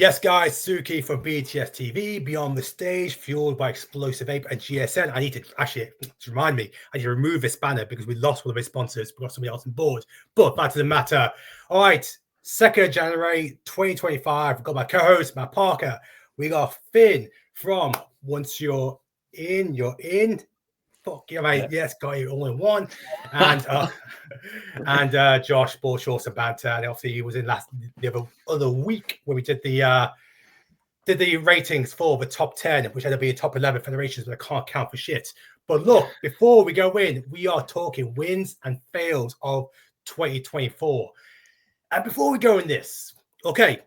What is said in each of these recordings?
Yes, guys, Suki from BTS TV, Beyond the Stage, fueled by Explosive Ape and GSN. I need to actually, to remind me, I need to remove this banner because we lost one of our sponsors. We got somebody else on board, but that doesn't matter. All right, 2nd of January 2025. We've got my co-host, Matt Parker. We got Finn from Once You're In, You're In. Fuck yeah, mate. Yes, got you all in one. And Josh bought Shorts and Banter. And obviously he was in the other week when we did the ratings for the top 10, which had to be a top 11 federations, but I can't count for shit. But look, before we go in, we are talking wins and fails of 2024. And before we go in this, okay,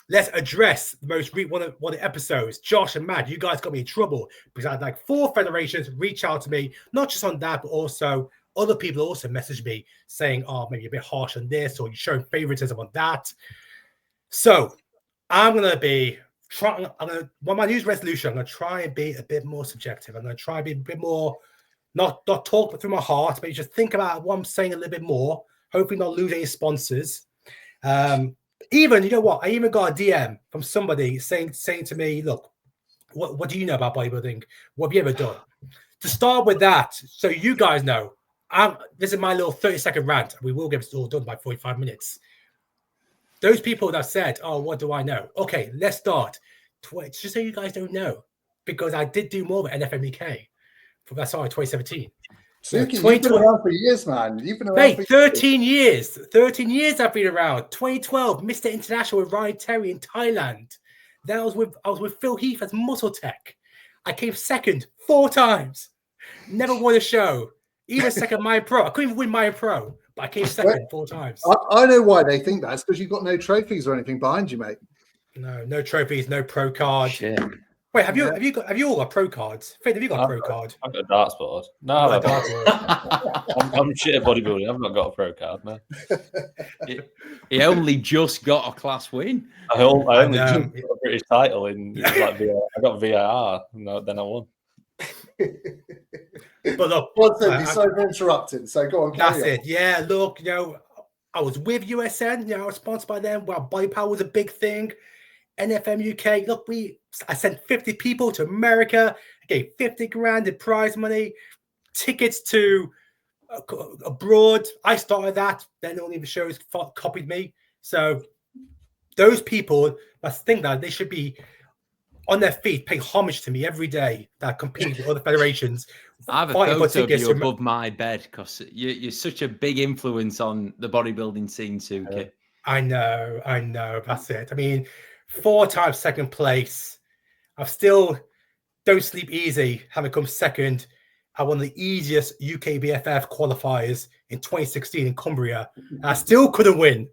let's address the most one of the episodes. Josh and Matt, you guys got me in trouble because I had like 4 federations reach out to me, not just on that, but also other people also messaged me saying, oh, maybe a bit harsh on this, or you're showing favoritism on that. So I'm going to be trying, my news resolution, I'm going to try and be a bit more subjective. I'm going to try and be a bit more, not talk through my heart, but just think about what I'm saying a little bit more, hopefully not lose any sponsors. Even, you know what? I even got a DM from somebody saying to me, look, what do you know about bodybuilding? What have you ever done? To start with that, so you guys know, this is my little 30-second rant. We will get it all done by 45 minutes. Those people that said, oh, what do I know? Okay, let's start. Just so you guys don't know, because I did do more with NFMEK from that side 2017. Suki, you've been around for years, man. You've been around for 13 years. 13 years I've been around. 2012, Mr. International with Ryan Terry in Thailand. Then I was with Phil Heath as Muscle Tech. I came second 4 times. Never won a show. Even second Maya Pro. I couldn't even win Maya Pro, but I came second 4 times. I know why they think that. It's because you've got no trophies or anything behind you, mate. No trophies, no pro card. Shit. Wait, have you all got pro cards? Finn, have you got a pro card? I've got a darts board. No, I'm shit at bodybuilding. I've not got a pro card, man. He only just got a class win. I only got a British title in like I got VAR, then I won. But look, sorry for interrupting. So go on. That's it. Yeah, look, I was with USN. I was sponsored by them. Well, Body Power was a big thing. NFM UK. Look, I sent 50 people to America. I gave 50 grand in prize money, tickets to abroad. I started that. Then all the shows copied me. So those people must think that they should be on their feet, paying homage to me every day that compete with other federations. I have a photo of you above my bed because you're such a big influence on the bodybuilding scene, Suki. I know. That's it. I mean, 4 times second place. I've still don't sleep easy, having come second at one of the easiest UK BFF qualifiers in 2016 in Cumbria. I still couldn't win.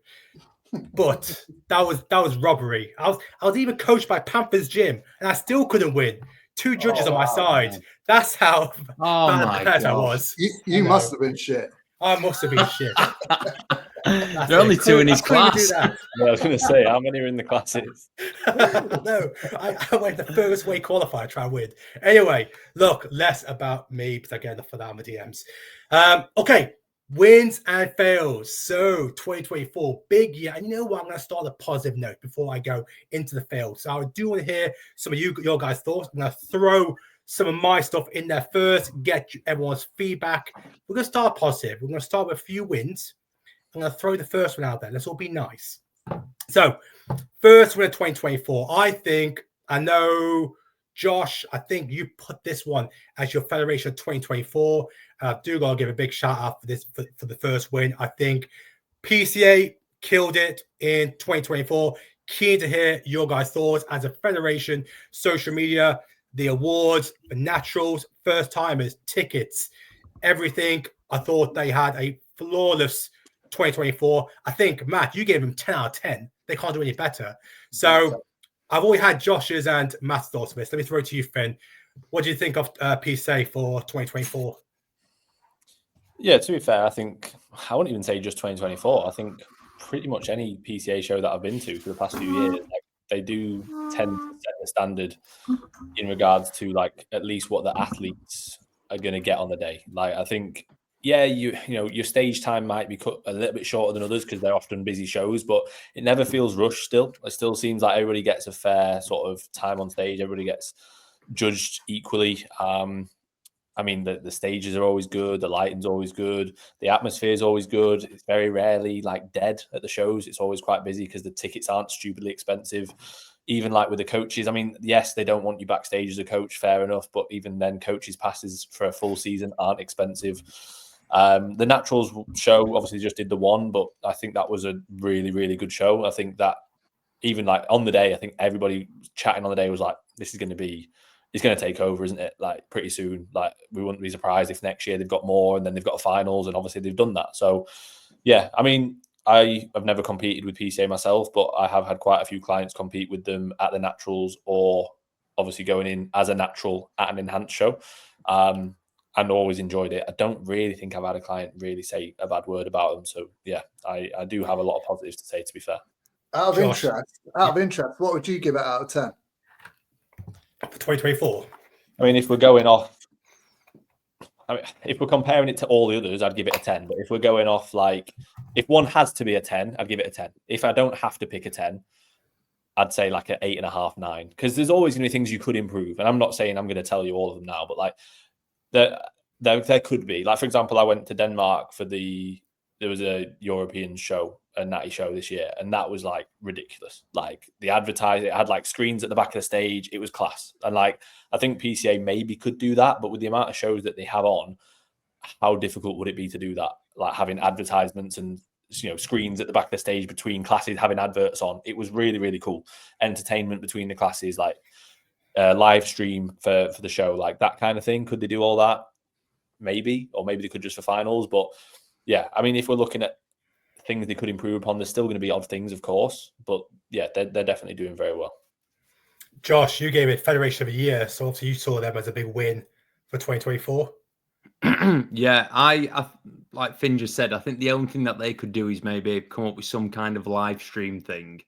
But that was robbery. I was even coached by Panthers Gym, and I still couldn't win. 2 judges on my side. Man. That's how bad I was. You must have been shit. I must have been shit. There are only 2 in his class. I was going to say, how many are in the classes? No, I went the furthest way qualifier to try and win. Anyway, look, less about me because I get enough for that on the DMs. Okay. Wins and fails. So 2024, big year. And you know what? I'm going to start a positive note before I go into the fails. So I do want to hear some of your guys' thoughts. I'm going to throw some of my stuff in there first, get everyone's feedback. We're going to start positive. We're going to start with a few wins. I'm going to throw the first one out there. Let's all be nice. So first win of 2024. I know, Josh, I think you put this one as your Federation of 2024. Do got to give a big shout out for this for the first win. I think PCA killed it in 2024. Keen to hear your guys' thoughts as a federation, social media, the awards, the naturals, first timers, tickets, everything. I thought they had a flawless 2024. I think, Matt, you gave them 10 out of 10. They can't do any better. So I've already had Josh's and Matt's thoughts of this. Let me throw it to you, Finn. What do you think of PCA for 2024? Yeah, to be fair, I think I wouldn't even say just 2024. I think pretty much any PCA show that I've been to for the past few years, they do tend to set the standard in regards to at least what the athletes are going to get on the day. I think yeah, you know, your stage time might be cut a little bit shorter than others because they're often busy shows, but it never feels rushed still. It still seems like everybody gets a fair sort of time on stage. Everybody gets judged equally. I mean, the stages are always good. The lighting's always good. The atmosphere is always good. It's very rarely like dead at the shows. It's always quite busy because the tickets aren't stupidly expensive. Even like with the coaches, I mean, yes, they don't want you backstage as a coach, fair enough. But even then, coaches' passes for a full season aren't expensive. The Naturals show obviously just did the one, but I think that was a really, really good show. I think that even like on the day, I think everybody chatting on the day was like, this is going to be, it's going to take over, isn't it? Like pretty soon. Like we wouldn't be surprised if next year they've got more and then they've got a finals, and obviously they've done that. So yeah, I mean, I have never competed with PCA myself, but I have had quite a few clients compete with them at the Naturals, or obviously going in as a natural at an enhanced show. And always enjoyed it. I don't really think I've had a client really say a bad word about them. So yeah, I do have a lot of positives to say, to be fair. Out of interest, what would you give it out of 10? For 2024? I mean, if we're going off, I mean, if we're comparing it to all the others, I'd give it a 10. But if we're going off, like, if one has to be a 10, I'd give it a 10. If I don't have to pick a 10, I'd say like an 8.5, 9. Because there's always going to be things you could improve. And I'm not saying I'm going to tell you all of them now, but like, there could be. Like, for example, I went to Denmark for there was a European show, a natty show this year, and that was like ridiculous. Like the advertising, it had like screens at the back of the stage. It was class. And like, I think PCA maybe could do that, but with the amount of shows that they have on, how difficult would it be to do that? Like having advertisements and, you know, screens at the back of the stage between classes, having adverts on. It was really, really cool. Entertainment between the classes, like live stream for the show, like that kind of thing. Could they do all that? Maybe, or maybe they could just for finals. But yeah, I mean, if we're looking at things they could improve upon, there's still going to be odd things, of course. But yeah, they're definitely doing very well. Josh, you gave it Federation of the Year, so obviously you saw them as a big win for 2024. Yeah, I like Finn just said, I think the only thing that they could do is maybe come up with some kind of live stream thing.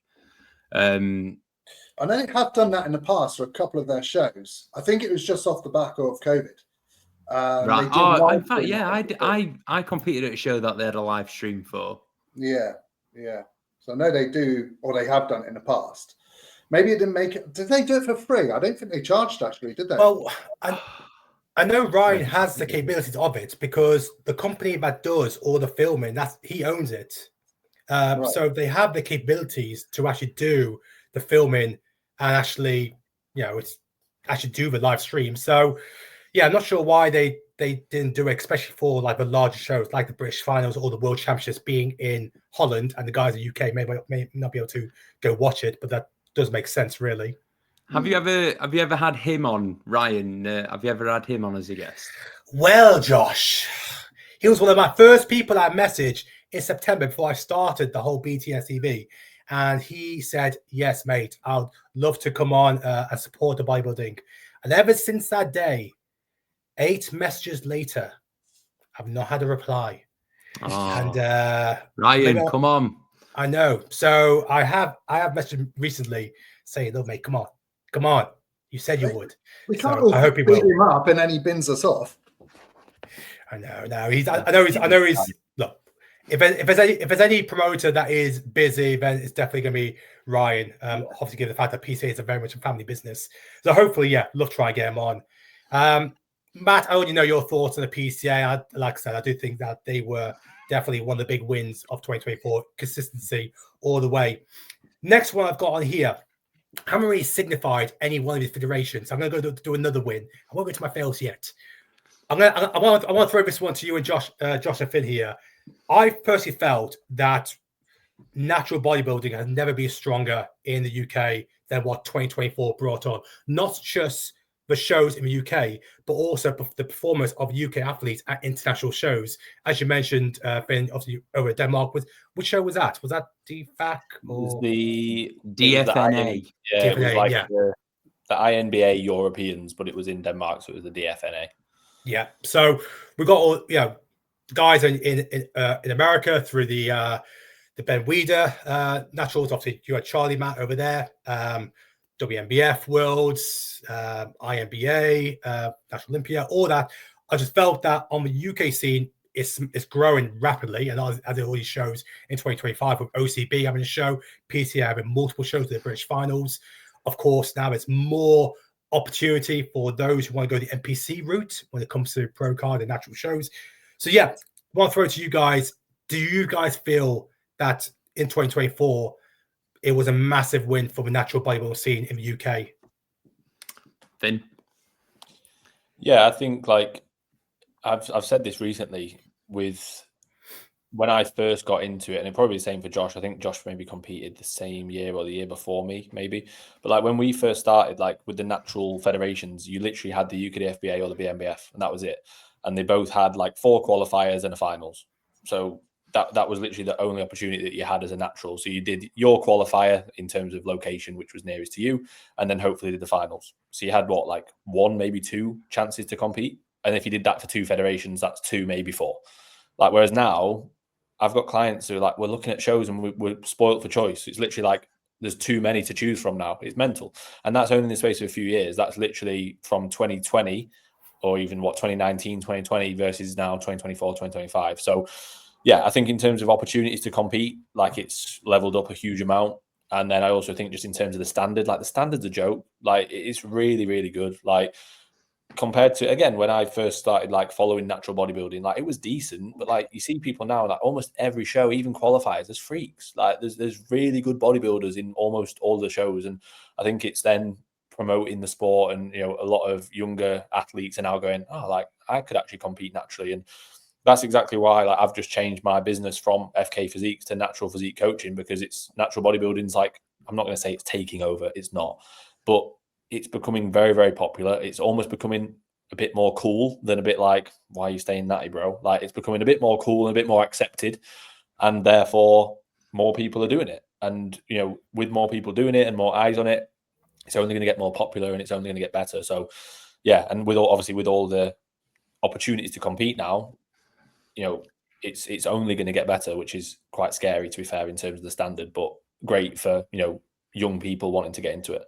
I know they have done that in the past for a couple of their shows. I think it was just off the back of COVID. Right. Oh, in fact, yeah, I competed at a show that they had a live stream for. Yeah. So I know they do, or they have done it in the past. Maybe it didn't make it. Did they do it for free? I don't think they charged, actually, did they? Well, I know Ryan has the capabilities of it because the company that does all the filming, he owns it. Right. So they have the capabilities to actually do the filming and actually, you know, it's actually do the live stream. So yeah, I'm not sure why they didn't do it, especially for like the larger shows like the British finals or the World Championships being in Holland, and the guys in the UK may not be able to go watch it, but that does make sense, really. Have you ever had him on, Ryan? Have you ever had him on as a guest? Well, Josh, he was one of my first people I messaged in September before I started the whole BTS TV. And he said, yes, mate, I'd love to come on and support the bodybuilding. And ever since that day, 8 messages later, I've not had a reply. Oh. And Ryan, come on. I know. So I have messaged him recently saying, look, mate, come on. You said you would. We can't all beat him up and then he bins us off. I know. No, I know he's look. If there's any promoter that is busy, then it's definitely going to be Ryan. Obviously, given the fact that PCA is a very much a family business, so hopefully, yeah, love to try and get him on. Matt, I already know your thoughts on the PCA. Like I said, I do think that they were definitely one of the big wins of 2024. Consistency all the way. Next one I've got on here. Haven't really signified any one of these federations. I'm going to go do another win. I won't go to my fails yet. I want to throw this one to you and Josh and Finn here. I personally felt that natural bodybuilding has never been stronger in the UK than what 2024 brought on. Not just the shows in the UK, but also the performance of UK athletes at international shows. As you mentioned, Finn, obviously over at Denmark. Which show was that? Was that DFAC? Or? It was the DFNA. Yeah, it was like the INBA Europeans, but it was in Denmark, so it was the DFNA. Yeah. So we got all guys in America through the Ben Weider naturals. Obviously, you had Charlie Matt over there. WNBF Worlds, INBA, National Olympia, all that. I just felt that on the UK scene, it's growing rapidly, and as it always shows in 2025 with OCB having a show, PCA having multiple shows at the British finals. Of course, now it's more opportunity for those who want to go the NPC route when it comes to pro card and natural shows. So yeah, I want to throw it to you guys. Do you guys feel that in 2024 it was a massive win for the natural bodybuilding scene in the UK? Finn? Yeah, I think like I've said this recently with when I first got into it, and it's probably the same for Josh. I think Josh maybe competed the same year or the year before me, maybe. But like when we first started, like with the natural federations, you literally had the UKDFBA or the BNBF, and that was it. And they both had like 4 qualifiers and a finals. So that was literally the only opportunity that you had as a natural. So you did your qualifier in terms of location, which was nearest to you, and then hopefully did the finals. So you had what, like 1, maybe 2 chances to compete. And if you did that for 2 federations, that's 2, maybe 4. Like, whereas now I've got clients who are like, we're looking at shows and we're spoiled for choice. It's literally like there's too many to choose from now. It's mental. And that's only in the space of a few years. That's literally from 2020 or even 2019, 2020 versus now 2024, 2025. So yeah, I think in terms of opportunities to compete, like it's leveled up a huge amount. And then I also think just in terms of the standard, like the standard's a joke. Like it's really, really good. Like compared to, again, when I first started like following natural bodybuilding, like it was decent, but like you see people now, like almost every show, even qualifiers, there's freaks. Like there's really good bodybuilders in almost all the shows. And I think it's then promoting the sport, and a lot of younger athletes are now going, oh, like I could actually compete naturally. And that's exactly why like I've just changed my business from FK Physiques to natural physique coaching, because it's natural bodybuilding's like, I'm not going to say it's taking over, it's not, but it's becoming very, very popular. It's almost becoming a bit more cool than a bit like, why are you staying natty, bro? Like it's becoming a bit more cool and a bit more accepted, and therefore more people are doing it. And with more people doing it and more eyes on it, it's only going to get more popular and it's only going to get better. So yeah, and with all the opportunities to compete now, it's only going to get better, which is quite scary, to be fair, in terms of the standard, but great for young people wanting to get into it.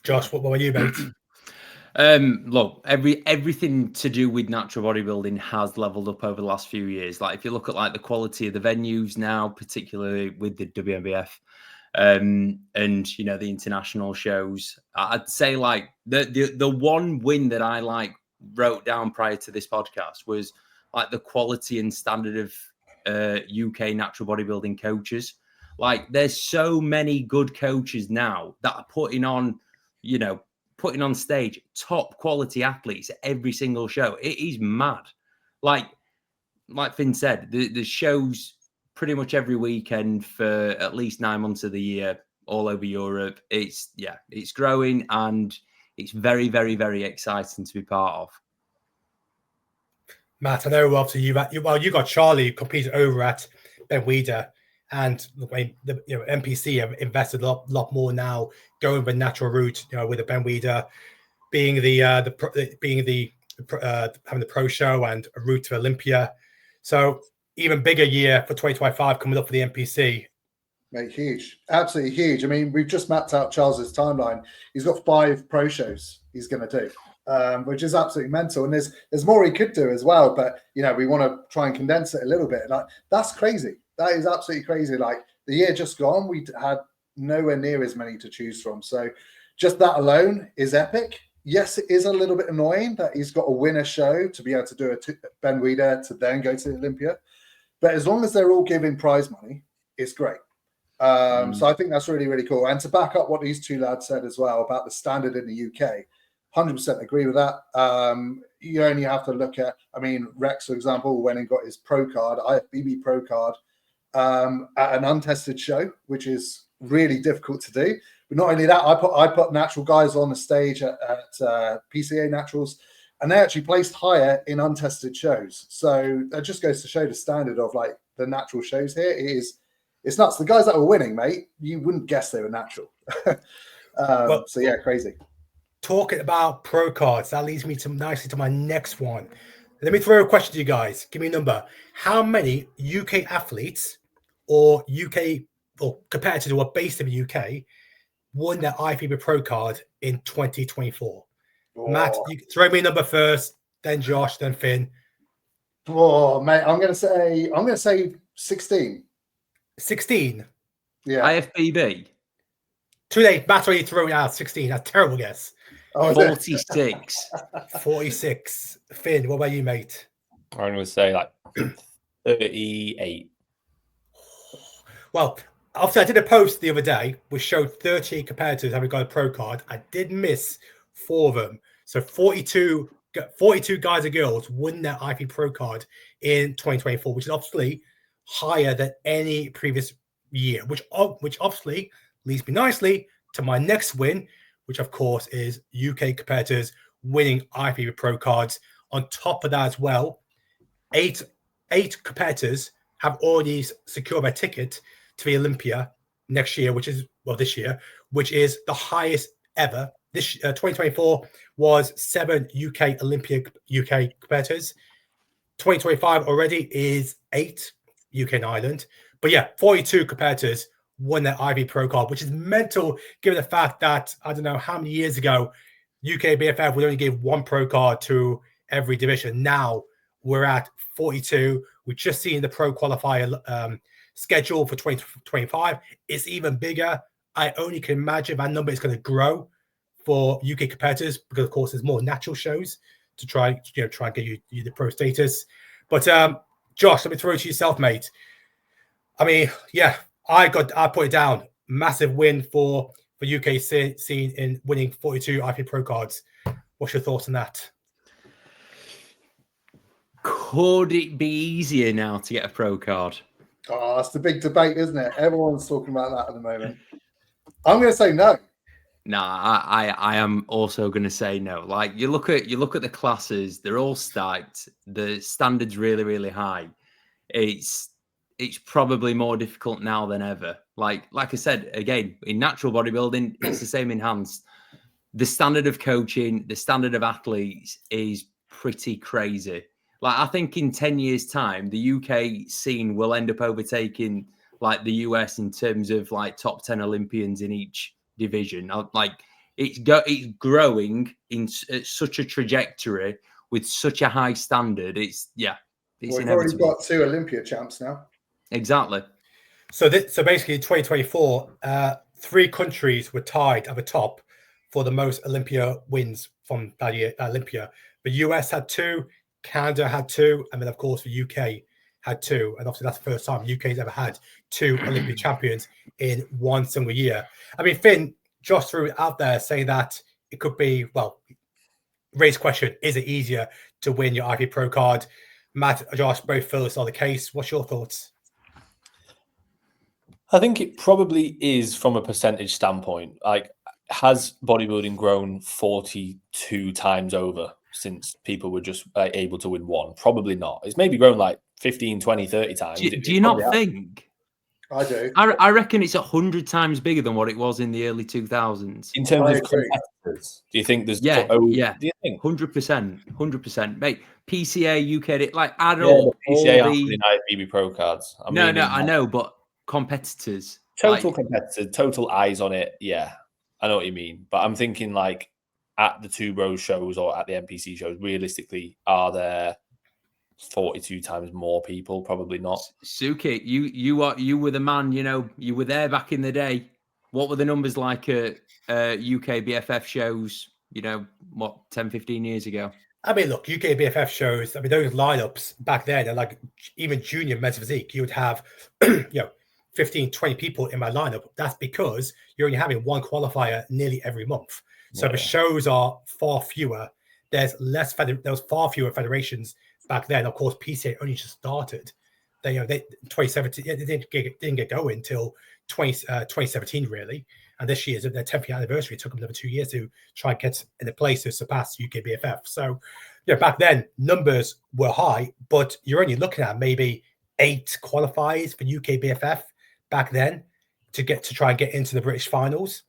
Josh, what about you, mate? Look, everything to do with natural bodybuilding has leveled up over the last few years. Like if you look at like the quality of the venues now, particularly with the WNBF, and the international shows, I'd say like the one win that I like wrote down prior to this podcast was like the quality and standard of UK natural bodybuilding coaches. Like there's so many good coaches now that are putting on stage top quality athletes at every single show. It is mad. Like Finn said, the shows pretty much every weekend for at least 9 months of the year all over Europe. It's growing, and it's very, very, very exciting to be part of. Matt, I know obviously you got Charlie who competed over at Ben Weider, and the NPC have invested a lot more now, going the natural route. With the Ben Weider being having the pro show and a route to Olympia. So even bigger year for 2025 coming up for the NPC. Mate, huge, absolutely huge. I mean, we've just mapped out Charles's timeline. He's got 5 pro shows he's going to do, which is absolutely mental. And there's more he could do as well, but we want to try and condense it a little bit. Like that's crazy. That is absolutely crazy. Like the year just gone, we had nowhere near as many to choose from. So just that alone is epic. Yes, it is a little bit annoying that he's got to win a show to be able to do a Ben Weider to then go to Olympia. But as long as they're all giving prize money, it's great. So I think that's really, really cool. And to back up what these 2 lads said as well about the standard in the UK, 100% agree with that. You only have to look at, Rex, for example, went and got his pro card, IFBB pro card, at an untested show, which is really difficult to do. But not only that, I put natural guys on the stage at PCA Naturals, and they actually placed higher in untested shows. So that just goes to show the standard of like the natural shows here. It's nuts. The guys that were winning, mate, you wouldn't guess they were natural. So yeah, crazy. Talking about pro cards, that leads me nicely to my next one. Let me throw a question to you guys. Give me a number. How many UK athletes or competitors who are based in the UK won their IFBB Pro card in 2024? Oh. Matt, you throw me a number first, then Josh, then Finn. Oh, mate, I'm gonna say 16. 16. Yeah. IFBB. Too late. Matt's already thrown out 16. That's a terrible guess. Oh, is it? 46. 46. Finn, what about you, mate? I'm going to say like 38. Well, obviously, I did a post the other day which showed 38 competitors having got a pro card. I did miss 4 of them. So 42 guys and girls won their IP pro card in 2024, which is obviously higher than any previous year, which obviously leads me nicely to my next win, which of course is UK competitors winning IP pro cards. On top of that as well, eight competitors have already secured their ticket to the Olympia next year, this year, which is the highest ever. This 2024 was 7 UK Olympia competitors. 2025 already is 8 UK and Ireland. But yeah, 42 competitors won their IV Pro card, which is mental given the fact that I don't know how many years ago UK BFF would only give 1 pro card to every division. Now we're at 42. We've just seen the pro qualifier schedule for 2025. It's even bigger. I only can imagine that number is going to grow for UK competitors because, of course, there's more natural shows to try and get you the pro status. But Josh, let me throw it to yourself, mate. I mean, yeah, I put it down. Massive win for UK scene in winning 42 IP pro cards. What's your thoughts on that? Could it be easier now to get a pro card? Oh, that's the big debate, isn't it? Everyone's talking about that at the moment. I'm going to say no. Nah, I am also going to say no. Like you look at the classes, they're all stacked. The standard's really, really high. It's probably more difficult now than ever. Like I said, again, in natural bodybuilding, it's the same enhanced. The standard of coaching, the standard of athletes is pretty crazy. Like I think in 10 years' time, the UK scene will end up overtaking like the US in terms of like top 10 Olympians in each division. Like it's growing in such a trajectory with such a high standard. It's We've already got 2 Olympia champs now. Exactly. So basically, in 2024, 3 countries were tied at the top for the most Olympia wins from that year. Olympia, the US had 2, Canada had 2, and then of course the UK had 2. And obviously, that's the first time UK's ever had 2 Olympic champions in one single year. I mean, Finn, Josh threw it out there saying that it could be, well, raised question: is it easier to win your IP Pro card? Matt, Josh, both feel it's not the case. What's your thoughts? I think it probably is from a percentage standpoint. Like, has bodybuilding grown 42 times over since people were just able to win 1? Probably not. It's maybe grown like 15, 20, 30 times. Do you not think? I do. I reckon it's 100 times bigger than what it was in the early 2000s. In terms of competitors, do you think there's... Yeah. Do you think? 100%. Mate, PCA, UK, like add Yeah, up PCA all aren't the... IFBB Pro cards. I know, but competitors. Total competitors, total eyes on it. Yeah, I know what you mean. But I'm thinking like at the 2 Bros shows or at the NPC shows, realistically, are there 42 times more people? Probably not. Suki, you were the man, you were there back in the day. What were the numbers like at UK BFF shows, 10, 15 years ago? I mean, look, UK BFF shows, I mean, those lineups back then, and like even junior men's physique, you would have, 15, 20 people in my lineup. That's because you're only having 1 qualifier nearly every month. So the shows are far fewer. There was far fewer federations back then. Of course, PCA only just started. They 2017, they didn't get going until 2017, really. And this year's their 10th year anniversary. It took them another 2 years to try and get in a place to surpass UK BFF. So, back then numbers were high, but you're only looking at maybe 8 qualifiers for UK BFF back then to try and get into the British finals.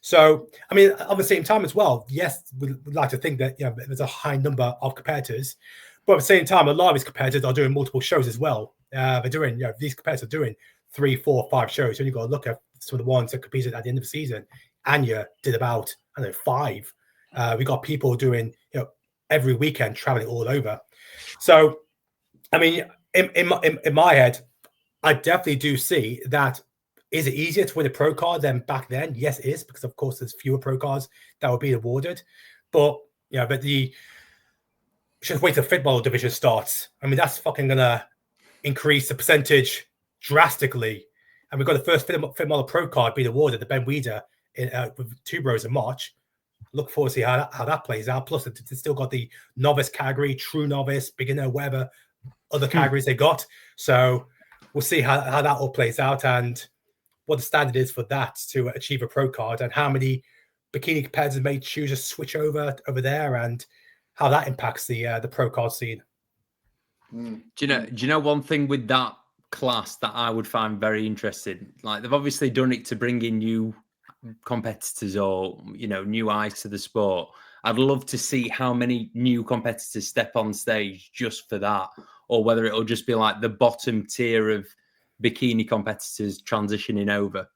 So, I mean, at the same time as well, yes, we'd like to think that there's a high number of competitors, but at the same time, a lot of these competitors are doing multiple shows as well. They're doing, these competitors are doing 3, 4, 5 shows. So you've got to look at some of the ones that competed at the end of the season. Anya did about 5. We got people doing every weekend traveling all over. So I mean, in my head, I definitely do see that. Is it easier to win a pro card than back then? Yes, it is, because of course there's fewer pro cards that will be awarded. But just wait till the fit model division starts. I mean, that's fucking gonna increase the percentage drastically. And we've got the first fit model pro card being awarded, the Ben Weeder, with Two Bros in March. Look forward to see how that plays out. Plus, it's still got the novice category, true novice, beginner, whatever other categories they got. So we'll see how that all plays out and what the standard is for that to achieve a pro card, and how many bikini competitors may choose to switch over there, and how that impacts the pro card scene. Do you know one thing with that class that I would find very interesting? Like, they've obviously done it to bring in new competitors or new eyes to the sport. I'd love to see how many new competitors step on stage just for that, or whether it'll just be like the bottom tier of bikini competitors transitioning over.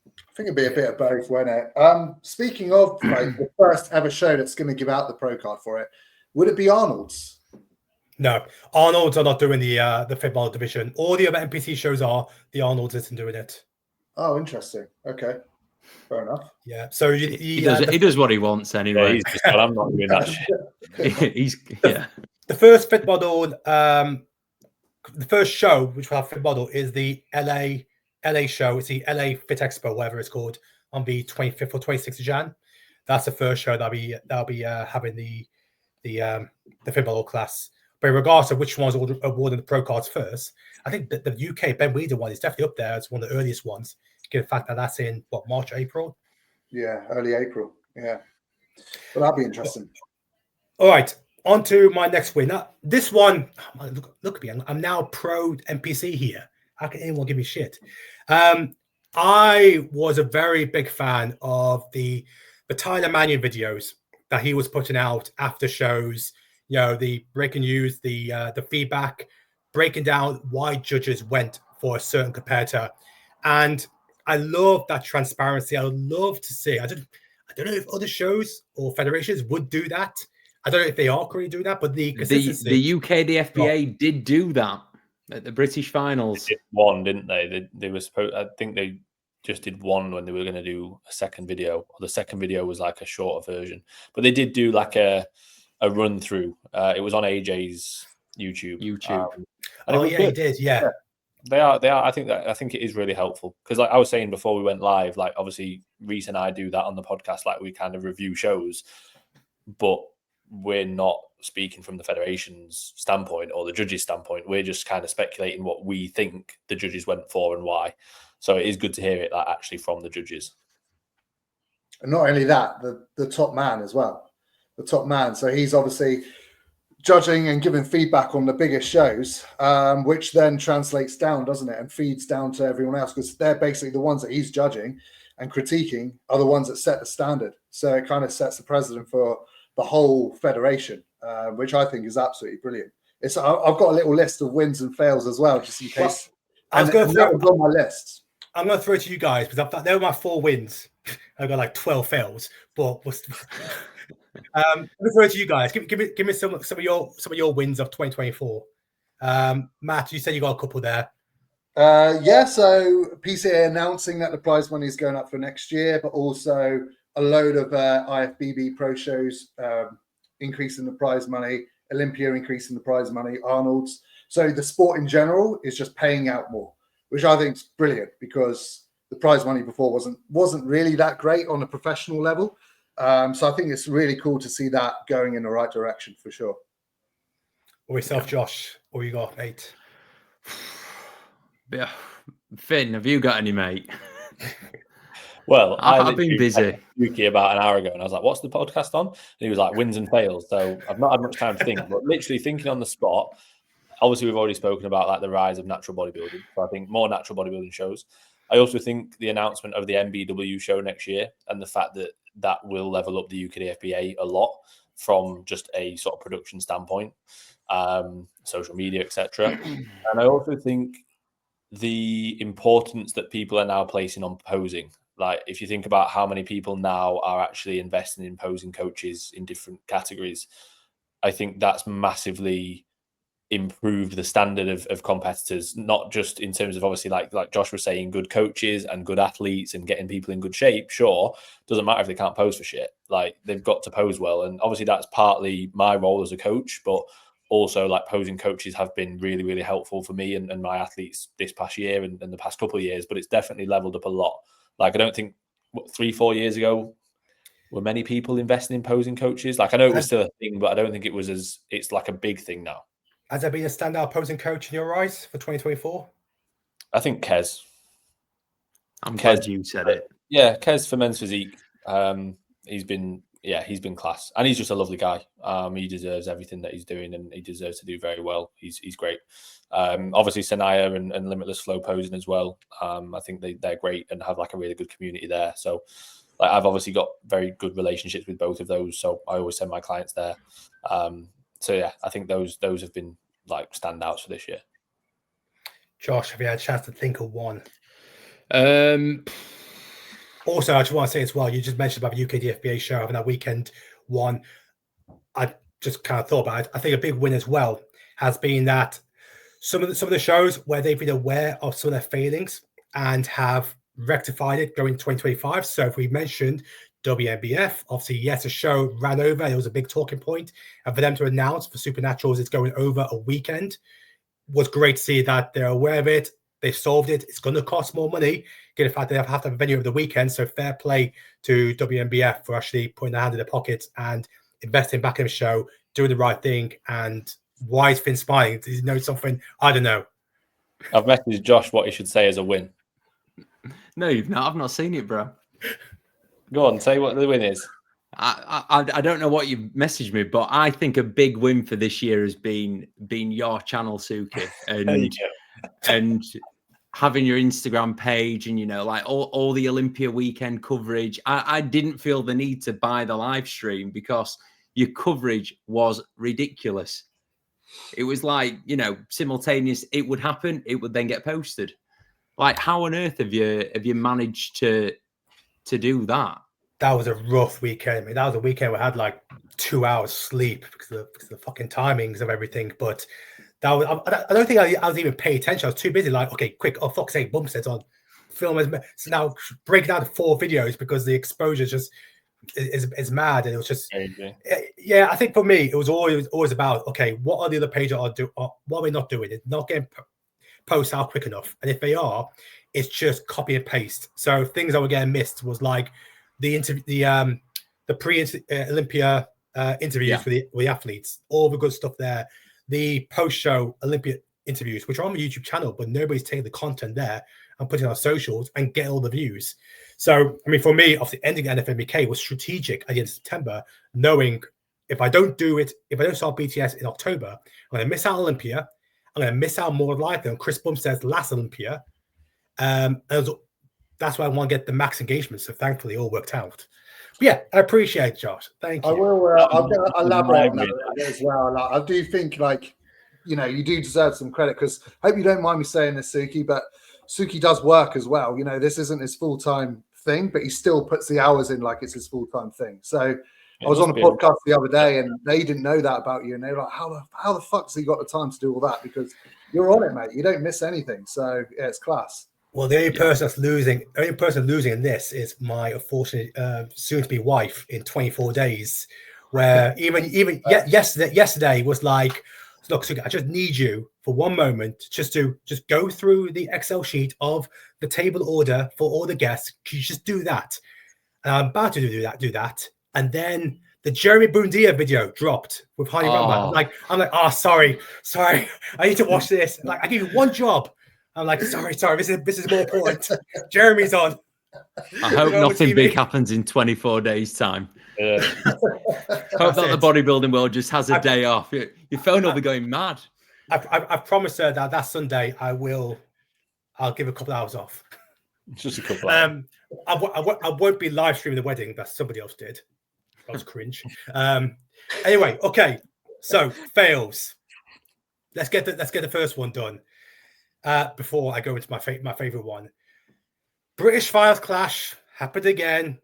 I think it'd be a bit of both, won't it? Speaking of the first ever show that's going to give out the pro card for it, would it be Arnold's? No, Arnold's are not doing the fit model division. All the other NPC shows are. The Arnold's isn't doing it. Oh, interesting. Okay, fair enough. Yeah, so he does what he wants anyway. Yeah, he's just I'm not doing that shit. The first fit model, the first show which will have fit model is the LA show. It's the LA Fit Expo, whatever it's called, on the 25th or 26th of Jan. That's the first show that'll be having the fit model class. But regardless of which one's awarding the pro cards first, I think that the UK Ben Weeder one is definitely up there as one of the earliest ones, given the fact that that's in March, April. Yeah, early April. Yeah, but that'll be interesting. All right, on to my next win. Now, this one, look at me. I'm now pro NPC here. How can anyone give me shit? I was a very big fan of the Tyler Mannion videos that he was putting out after shows. The breaking news, the feedback, breaking down why judges went for a certain competitor. And I love that transparency. I would love to see. I don't know if other shows or federations would do that. I don't know if they are currently doing that, but the consistency. The UK, the FBA did do that at the British finals. They did one, didn't they? They were supposed. I think they just did one when they were going to do a second video. Or the second video was like a shorter version, but they did do like a run through. It was on AJ's YouTube. He did. Yeah. They are. I think it is really helpful because, like I was saying before we went live, like obviously Reese and I do that on the podcast. Like we kind of review shows, but we're not speaking from the federation's standpoint or the judges' standpoint. We're just kind of speculating what we think the judges went for and why. So it is good to hear it that actually from the judges. And not only that, the top man as well. The top man. So he's obviously judging and giving feedback on the biggest shows, which then translates down, doesn't it? And feeds down to everyone else, because they're basically the ones that he's judging and critiquing are the ones that set the standard. So it kind of sets the precedent for the whole federation, which I think is absolutely brilliant. I've got a little list of wins and fails as well, just in case. I was going to throw on my list. I'm going to throw it to you guys because they were my 4 wins. I've got like 12 fails, but I'm going to throw it to you guys. Give me some of your wins of 2024. Matt, you said you got a couple there. So PCA announcing that the prize money is going up for next year, but also a load of IFBB pro shows increasing the prize money, Olympia increasing the prize money, Arnold's. So the sport in general is just paying out more, which I think is brilliant because the prize money before wasn't really that great on a professional level. So I think it's really cool to see that going in the right direction for sure. Or yourself, Josh, or you got, mate? Yeah. Finn, have you got any, mate? Well, I've been busy. Yuki about an hour ago, and I was like, "What's the podcast on?" And he was like, "Wins and fails." So I've not had much time to think, but literally thinking on the spot. Obviously, we've already spoken about like the rise of natural bodybuilding. So I think more natural bodybuilding shows. I also think the announcement of the MBW show next year and the fact that that will level up the UK FBA a lot from just a sort of production standpoint, social media, etc. And I also think the importance that people are now placing on posing. Like if you think about how many people now are actually investing in posing coaches in different categories, I think that's massively improved the standard of competitors, not just in terms of obviously like Josh was saying, good coaches and good athletes and getting people in good shape. Sure, doesn't matter if they can't pose for shit. Like, they've got to pose well, and obviously that's partly my role as a coach, but also like posing coaches have been really, really helpful for me and my athletes this past year and the past couple of years. But it's definitely leveled up a lot. Like, I don't think 3-4 years ago were many people investing in posing coaches. Like, I know it was still a thing, but I don't think it was it's like a big thing now. Has there been a standout posing coach in your eyes for 2024? I think Kez. I'm glad you said it. Yeah, Kez for men's physique. He's been class, and he's just a lovely guy. He deserves everything that he's doing, and he deserves to do very well. He's great. Obviously, Sanaya and Limitless Flow posing as well. I think they're great and have like a really good community there. So, like, I've obviously got very good relationships with both of those. So I always send my clients there. So yeah, I think those have been like standouts for this year. Josh, have you had a chance to think of one? Also, I just want to say as well, you just mentioned about the UK DFBA show having that weekend one. I just kind of thought about it. I think a big win as well has been that some of the shows where they've been aware of some of their failings and have rectified it going 2025. So if we mentioned WNBF, obviously, yes, the show ran over. It was a big talking point. And for them to announce for Supernaturals it's going over a weekend was great to see that they're aware of it. They've solved it. It's going to cost more money, given the fact they have to have a venue over the weekend. So fair play to WNBF for actually putting their hand in their pockets and investing back in the show, doing the right thing. And why is Finn smiling? Does he know something? I don't know. I've messaged Josh what he should say as a win. No, you've not. I've not seen it, bro. Go on, say what the win is. I don't know what you've messaged me, but I think a big win for this year has been your channel, Suki, and having your Instagram page and, you know, like all the Olympia weekend coverage. I didn't feel the need to buy the live stream because your coverage was ridiculous. It was like, you know, simultaneous. It would happen. It would then get posted. Like, how on earth have you managed to do that? That was a rough weekend. I mean, that was a weekend we had like 2 hours sleep because of the fucking timings of everything. But that was, I don't think I was even paying attention. I was too busy. Like, okay, quick, oh fuck's sake, Bumstead's on. Film is so now breaking down to 4 videos because the exposure just is mad. And it was just, yeah. I think for me, it was always about, okay, what are the other pages what are we not doing? It's not getting posts out quick enough, and if they are, it's just copy and paste. So things that were getting missed was like the pre-Olympia interviews with the athletes, all the good stuff there. The post-show Olympia interviews, which are on the YouTube channel, but nobody's taking the content there and putting it on socials and get all the views. So, I mean, for me, obviously, ending NFMBK was strategic at the end of September, knowing if I don't do it, if I don't start BTS in October, I'm going to miss out on Olympia. I'm going to miss out more likely on Chris Bumstead's last Olympia. And that's why I want to get the max engagement. So thankfully, it all worked out. But yeah, I appreciate it, Josh. Thank you. I will. I'm going to elaborate on that as well. Like, I do think, like, you know, you do deserve some credit because I hope you don't mind me saying this, Suki, but Suki does work as well. You know, this isn't his full-time thing, but he still puts the hours in like it's his full-time thing. So I was on a podcast the other day and they didn't know that about you. And they were like, how the fuck's he got the time to do all that? Because you're on it, mate. You don't miss anything. So yeah, it's class. Well, the only person losing in this is my unfortunate soon-to-be wife in 24 days, where even yesterday was like, look, Suki, I just need you for one moment just to go through the Excel sheet of the table order for all the guests. Can you just do that? And I'm about to do that. And then the Jeremy Bundia video dropped with Hani Rama. I'm like, oh, sorry. I need to watch this. Like, I give you one job. I'm like, sorry. This is more important. Jeremy's on. I hope nothing big happens in 24 days' time. Yeah. Hope that the bodybuilding world just has a day off. Your phone will be going mad. I've promised her that Sunday I'll give a couple of hours off. Just a couple of hours. I won't be live streaming the wedding that somebody else did. That was cringe. Anyway, okay. So fails. Let's get the first one done. Before I go into my favorite one. British Files clash happened again.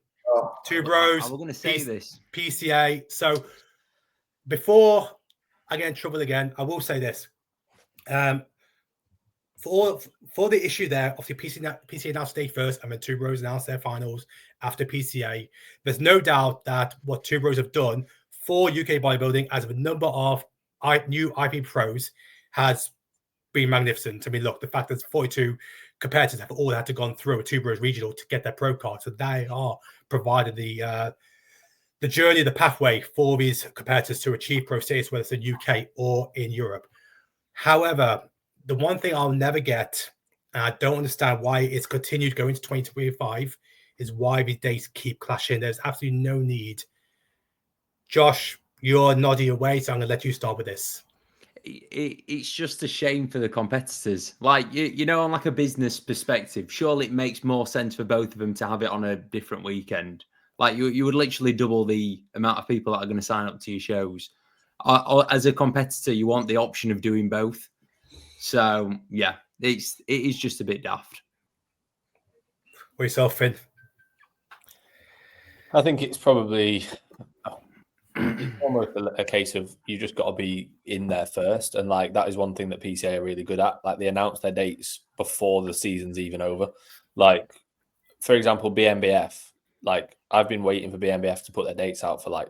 Two bros. I was going to say this. PCA. So before I get in trouble again, I will say this. For the issue there, obviously PCA announced stage first, and then Two Bros announced their finals after PCA. There's no doubt that what Two Bros have done for UK bodybuilding as a number of new IP pros has been magnificent. I mean, look, the fact that 42 competitors have all had to gone through a Two Bros regional to get their pro card, so they are providing the journey, the pathway for these competitors to achieve pro status, whether it's in UK or in Europe. However, the one thing I'll never get, and I don't understand why it's continued going to 2025, is why these dates keep clashing. There's absolutely no need. Josh, you're nodding away, so I'm going to let you start with this. It's just a shame for the competitors. Like, you know, on like a business perspective, surely it makes more sense for both of them to have it on a different weekend. Like, you would literally double the amount of people that are going to sign up to your shows. As a competitor, you want the option of doing both. So, yeah, it is just a bit daft. What yourself, Finn? I think it's probably almost a case of you just got to be in there first. And like, that is one thing that PCA are really good at. Like, they announce their dates before the season's even over. Like, for example, BNBF, like, I've been waiting for BNBF to put their dates out for like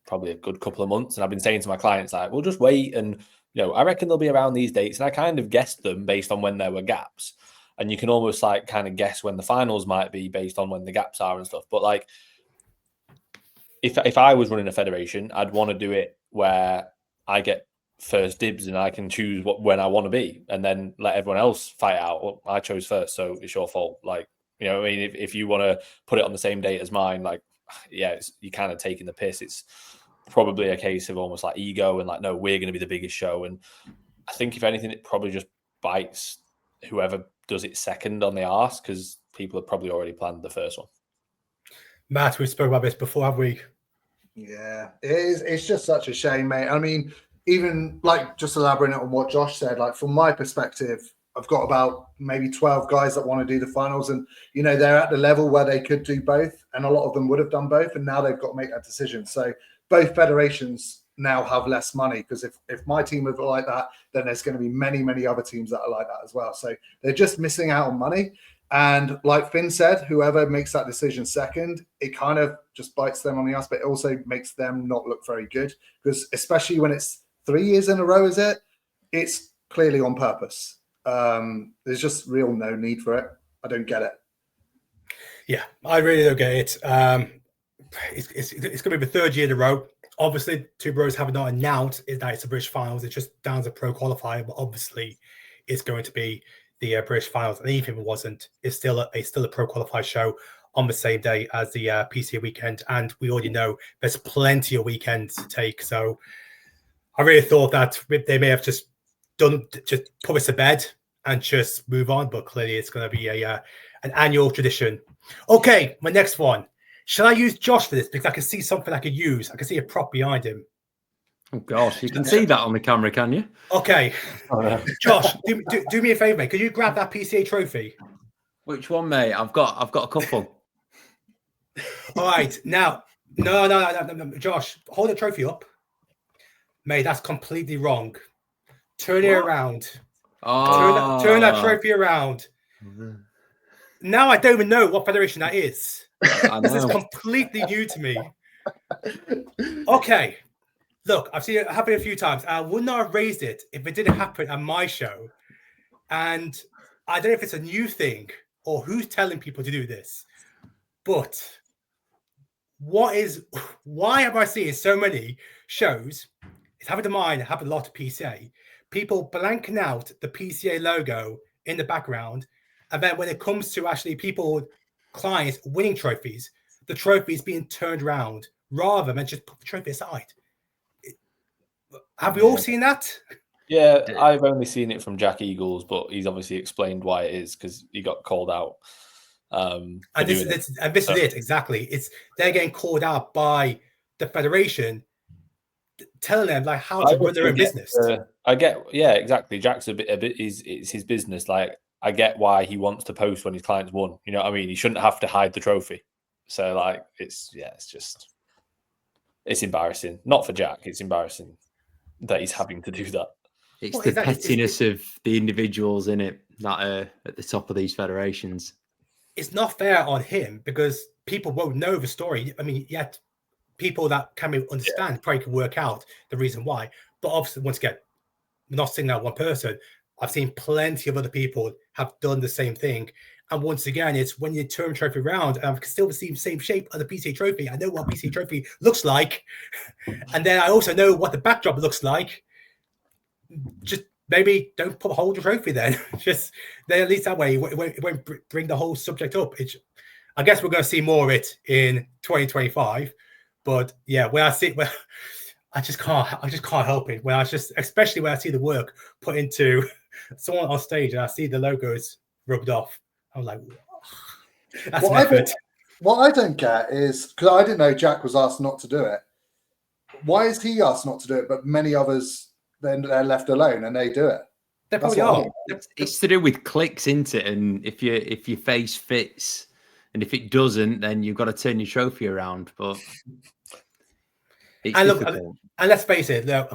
probably a good couple of months. And I've been saying to my clients, like, we'll just wait. And, you know, I reckon they'll be around these dates. And I kind of guessed them based on when there were gaps. And you can almost like kind of guess when the finals might be based on when the gaps are and stuff. But like, if I was running a federation, I'd want to do it where I get first dibs and I can choose when I want to be, and then let everyone else fight out. Well, I chose first, so it's your fault. Like, you know what I mean? If you want to put it on the same date as mine, like, yeah, you're kind of taking the piss. It's probably a case of almost like ego and like, no, we're going to be the biggest show. And I think if anything, it probably just bites whoever does it second on the arse, because people have probably already planned the first one. Matt, we spoke about this before, have we? Yeah, it is. It's just such a shame, mate. I mean, even like just elaborating on what Josh said, like from my perspective, I've got about maybe 12 guys that want to do the finals, and you know, they're at the level where they could do both, and a lot of them would have done both, and now they've got to make that decision. So both federations now have less money, because if my team are like that, then there's going to be many other teams that are like that as well. So they're just missing out on money. And like Finn said, whoever makes that decision second, it kind of just bites them on the ass, but it also makes them not look very good, because especially when it's 3 years in a row, it's clearly on purpose. There's just real no need for it. I don't get it. Yeah, I really don't get it. It's going to be the third year in a row. Obviously, Two Bros have not announced that it's the British finals. It's just down to pro qualifier, but obviously it's going to be the British finals. And even if it wasn't, it's still a pro qualified show on the same day as the PCA weekend. And we already know there's plenty of weekends to take. So I really thought that they may have just put this to bed and just move on. But clearly it's going to be an annual tradition. Okay, my next one. Shall I use Josh for this? Because I can see something I could use. I can see a prop behind him. Oh, gosh. You can see that on the camera, can you? Okay. Josh, do me a favor, mate. Could you grab that PCA trophy? Which one, mate? I've got a couple. All right. Now, no. Josh, hold the trophy up. Mate, that's completely wrong. Turn it around. Oh. Turn that trophy around. Now I don't even know what federation that is. This is completely new to me. Okay. Look, I've seen it happen a few times. I would not have raised it if it didn't happen at my show. And I don't know if it's a new thing or who's telling people to do this. But why am I seeing so many shows? It's happened to mine, it happened a lot to PCA. People blanking out the PCA logo in the background. And then when it comes to actually clients winning trophies, the trophy is being turned around rather than just put the trophy aside. Have we all seen that? Yeah, I've only seen it from Jack Eagles, but he's obviously explained why it is, because he got called out. And this is it, exactly. They're getting called out by the federation, telling them like how to run their own business. I get, yeah, exactly. Jack's a bit it's his business. Like, I get why he wants to post when his clients won. You know what I mean? He shouldn't have to hide the trophy. So like, it's embarrassing. Not for Jack. It's embarrassing that he's having to do that. It's Well, the exactly. pettiness of the individuals in it that are at the top of these federations. It's not fair on him because people won't know the story. I mean, yet people that can understand probably can work out the reason why. But obviously, once again, not seeing that one person. I've seen plenty of other people have done the same thing. And once again, it's when you turn trophy around, and I can still see the same shape of the PCA trophy. I know what PCA trophy looks like. And then I also know what the backdrop looks like. Just maybe don't put a whole trophy then. Just then at least that way it won't bring the whole subject up. I guess we're going to see more of it in 2025. But yeah, when I see I just can't help it. Especially when I see the work put into someone on stage and I see the logos rubbed off. I'm like, that's an effort. What I don't get is, because I didn't know Jack was asked not to do it. Why is he asked not to do it, but many others, then they're left alone and they do it? They probably are. It's to do with clicks, isn't it? And if your face fits, and if it doesn't, then you've got to turn your trophy around. But it's difficult. And let's face it, I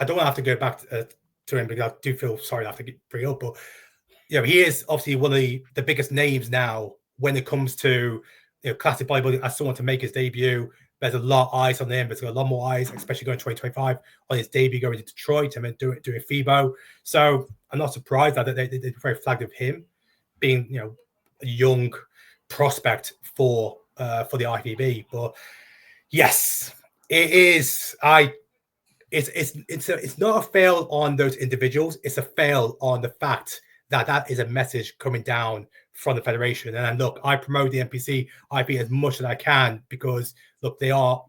don't want to have to go back to him because I do feel sorry to have to bring up, but he is obviously one of the biggest names now when it comes to classic bodybuilding as someone to make his debut. There's a lot of eyes on him. There's a lot more eyes, especially going 2025 on his debut going to Detroit and then doing FIBO. So I'm not surprised that they very flagged of him being a young prospect for the IFBB. But yes, it is. It's not a fail on those individuals. It's a fail on the fact that is a message coming down from the federation. And look, I promote the NPC IB as much as I can because look, they are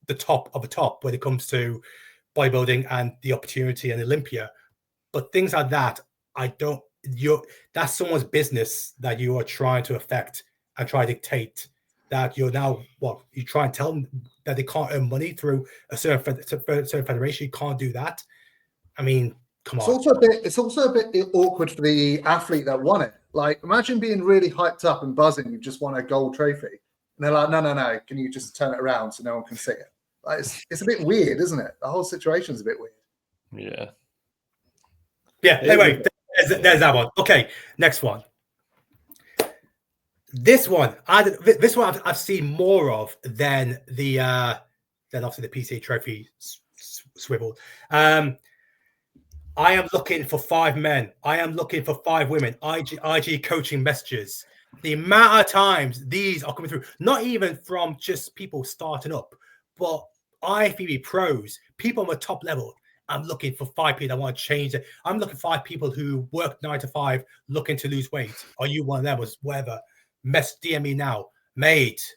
the top of the top when it comes to bodybuilding and the opportunity and Olympia. But things like that, that's someone's business that you are trying to affect and try to dictate. That you're now you try and tell them that they can't earn money through a certain federation. You can't do that. I mean, come on. It's also a bit awkward for the athlete that won it. Like, imagine being really hyped up and buzzing. You've just won a gold trophy, and they're like, "No. Can you just turn it around so no one can see it?" Like, it's a bit weird, isn't it? The whole situation's a bit weird. Yeah. Anyway, there's that one. Okay, next one. This one I've seen more of than obviously the PCA trophy swivel. I am looking for 5 men. I am looking for 5 women. IG coaching messages. The amount of times these are coming through, not even from just people starting up, but IFBB pros, people on the top level. I'm looking for 5 people that want to change it. I'm looking for 5 people who work 9 to 5, looking to lose weight. Are you one of them or whatever? DM me now, mate.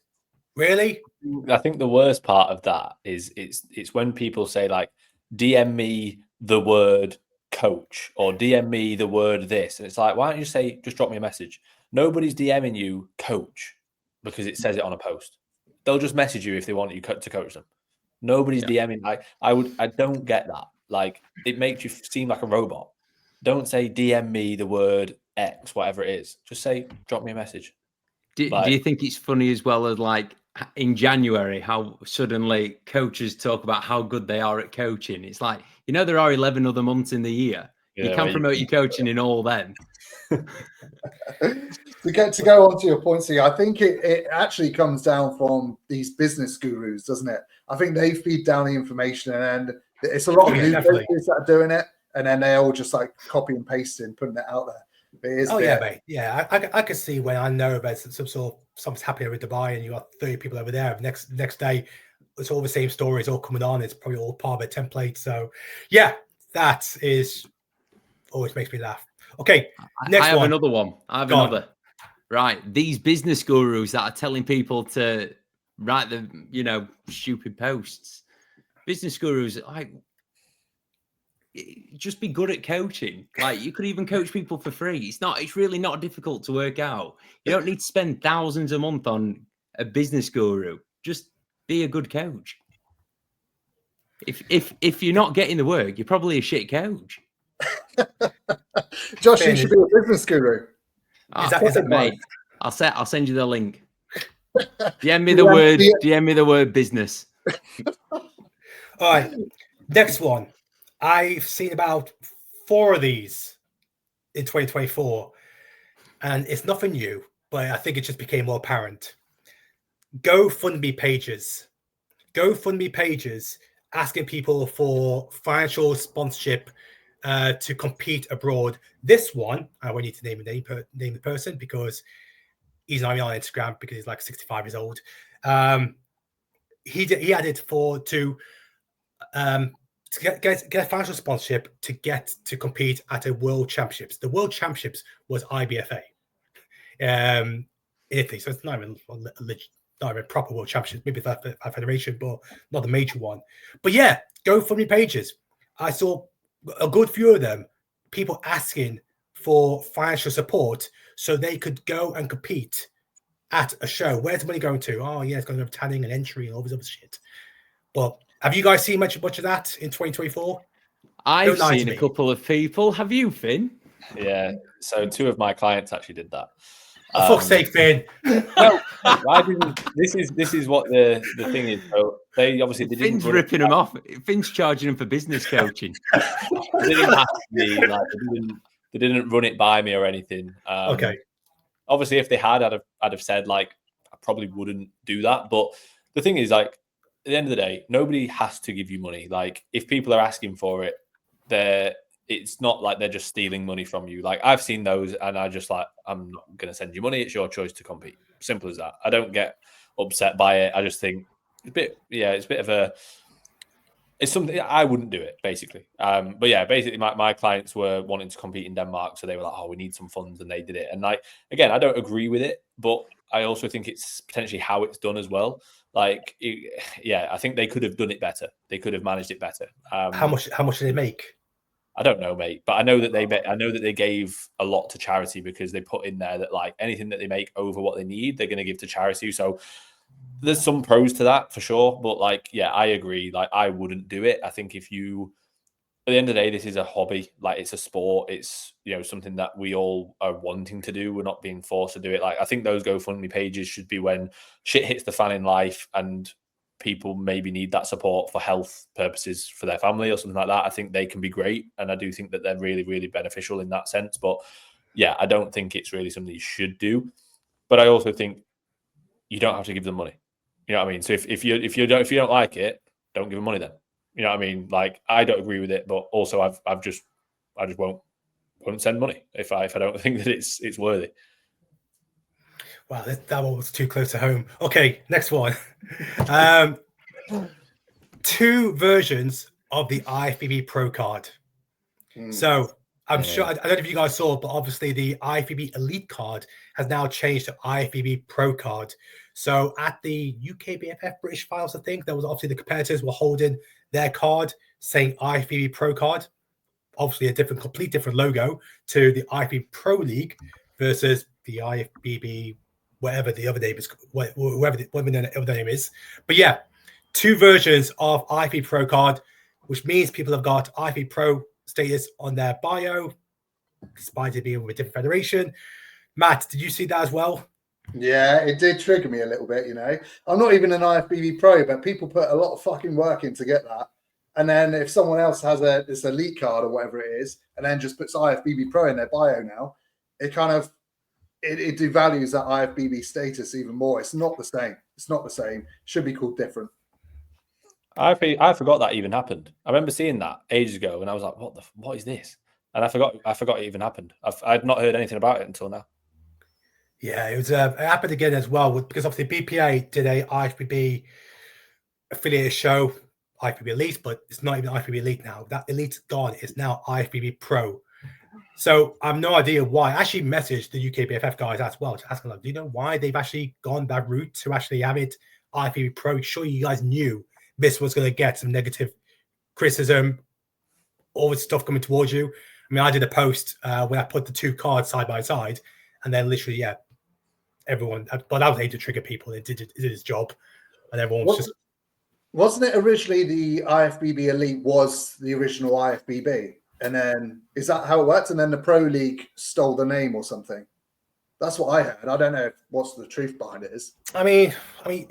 Really? I think the worst part of that is it's when people say like, DM me the word coach or DM me the word this, and it's like, why don't you say just drop me a message? Nobody's DMing you coach because it says it on a post. They'll just message you if they want you to coach them. Nobody's DMing. Like I don't get that. Like, it makes you seem like a robot. Don't say DM me the word X, whatever it is. Just say drop me a message. Do you think it's funny as well as like in January how suddenly coaches talk about how good they are at coaching? It's like, there are 11 other months in the year. You can promote your coaching in all them. To go on to your point, I think it actually comes down from these business gurus, doesn't it? I think they feed down the information, and it's a lot of new coaches that are doing it, and then they all just like copy and paste it and putting it out there. Mate. Yeah, I could see when I know there's some sort of something's happening over Dubai and you got 30 people over there. Next day, it's all the same stories all coming on. It's probably all part of a template. So, yeah, that is always makes me laugh. Okay, next one. I have another one. Right, these business gurus that are telling people to write the stupid posts. Business gurus, just be good at coaching. Like, you could even coach people for free. It's really not difficult to work out. You don't need to spend thousands a month on a business guru. Just be a good coach. If you're not getting the work, you're probably a shit coach. Josh, you should be a business guru. Is that mate? I'll send you the link. DM me the word business. All right. Next one. I've seen about 4 of these in 2024, and it's nothing new, but I think it just became more apparent. GoFundMe pages asking people for financial sponsorship to compete abroad. This one, I won't need to name the person because he's not even on Instagram because he's like 65 years old. He added to get financial sponsorship to get to compete at a World Championships. The World Championships was IBFA in Italy, so it's not even a proper World Championships. Maybe that's a federation, but not the major one. But yeah, GoFundMe pages. I saw a good few of them, people asking for financial support so they could go and compete at a show. Where's the money going to? Oh yeah, it's going to go to tanning and entry and all this other shit. But have you guys seen much of that in 2024? I've seen a couple of people. Have you, Finn? Yeah. So 2 of my clients actually did that. For fuck's sake, Finn. No, I didn't. This is what the thing is. So they obviously they Finn's didn't ripping them off. Finn's charging them for business coaching. They didn't ask me, like they didn't run it by me or anything. Okay. Obviously, if they had, I'd have said like I probably wouldn't do that. But the thing is, like at the end of the day, nobody has to give you money. Like if people are asking for it, it's not like they're just stealing money from you. Like I've seen those and I just like, I'm not going to send you money. It's your choice to compete. Simple as that. I don't get upset by it. I just think it's something I wouldn't do it basically. But yeah, basically my clients were wanting to compete in Denmark. So they were like, oh, we need some funds, and they did it. And like, again, I don't agree with it, but I also think it's potentially how it's done as well. Like, I think they could have done it better. They could have managed it better. How much did they make? I don't know, mate, but I know that they gave a lot to charity because they put in there that like anything that they make over what they need, they're going to give to charity. So there's some pros to that for sure. But like, yeah, I agree. Like I wouldn't do it. I think at the end of the day, this is a hobby. Like it's a sport. It's, something that we all are wanting to do. We're not being forced to do it. Like I think those GoFundMe pages should be when shit hits the fan in life and people maybe need that support for health purposes for their family or something like that. I think they can be great. And I do think that they're really, really beneficial in that sense. But yeah, I don't think it's really something you should do. But I also think you don't have to give them money. You know what I mean? So if you don't like it, don't give them money then. You know what I mean? Like I don't agree with it, but also I just won't send money if I don't think that it's worthy. Wow, that one was too close to home. Okay, next one. 2 versions of the IFBB Pro card. So I'm sure, I don't know if you guys saw, but obviously the IFBB Elite card has now changed to IFBB Pro card. So at the UKBFF British Finals, I think, there was obviously the competitors were holding their card saying IFBB Pro card. Obviously a complete different logo to the IFBB Pro League versus the IFBB whatever the other name is, whatever the other name is. But yeah, 2 versions of IFBB Pro card, which means people have got IFBB Pro status on their bio, despite it being with a different federation. Matt, did you see that as well? Yeah, it did trigger me a little bit, I'm not even an IFBB Pro, but people put a lot of fucking work in to get that. And then if someone else has this elite card or whatever it is, and then just puts IFBB Pro in their bio now, it kind of it devalues that IFBB status even more. It's not the same. It should be called different. I forgot that even happened. I remember seeing that ages ago, and I was like, "What is this?" And I forgot it even happened. I'd not heard anything about it until now. Yeah, it happened again as well because obviously BPA did a IFBB affiliated show, IFBB Elite, but it's not even IFBB Elite now. That Elite's gone. It's now IFBB Pro. So I have no idea why. I actually messaged the UKBFF guys as well to ask them, do you know why they've actually gone that route to actually have it IFBB Pro? Sure, you guys knew this was going to get some negative criticism, all this stuff coming towards you. I mean, I did a post where I put the 2 cards side by side, and then literally, everyone. But that was aimed to trigger people. It did its job, and everyone was just. Wasn't it originally the IFBB Elite was the original IFBB? And then is that how it worked? And then the Pro League stole the name or something. That's what I heard. I don't know what's the truth behind it is. I mean, I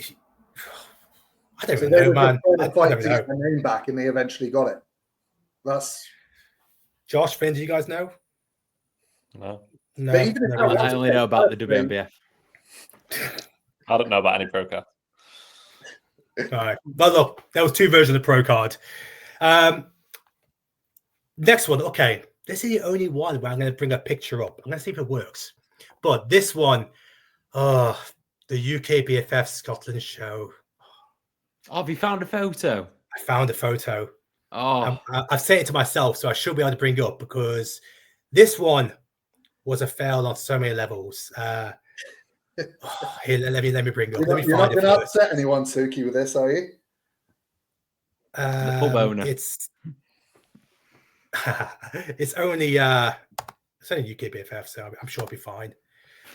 don't really know, man. I don't know. Their name back, and they eventually got it. Josh, Finn, do you guys know? No, No. But even if no, I only know about the WNBF. I don't know about any pro card. All right. But look, there was 2 versions of the pro card. Next one. Okay. This is the only one where I'm going to bring a picture up. I'm going to see if it works. But this one, the UK BFF Scotland show. Oh, have you found a photo? I found a photo. Oh, I've said it to myself, so I should be able to bring it up because this one was a fail on so many levels. Here, let me bring it up. You're not going to upset anyone, Suki, with this, are you? the pub owner. It's it's only UK BFF, so I'm sure it'll be fine.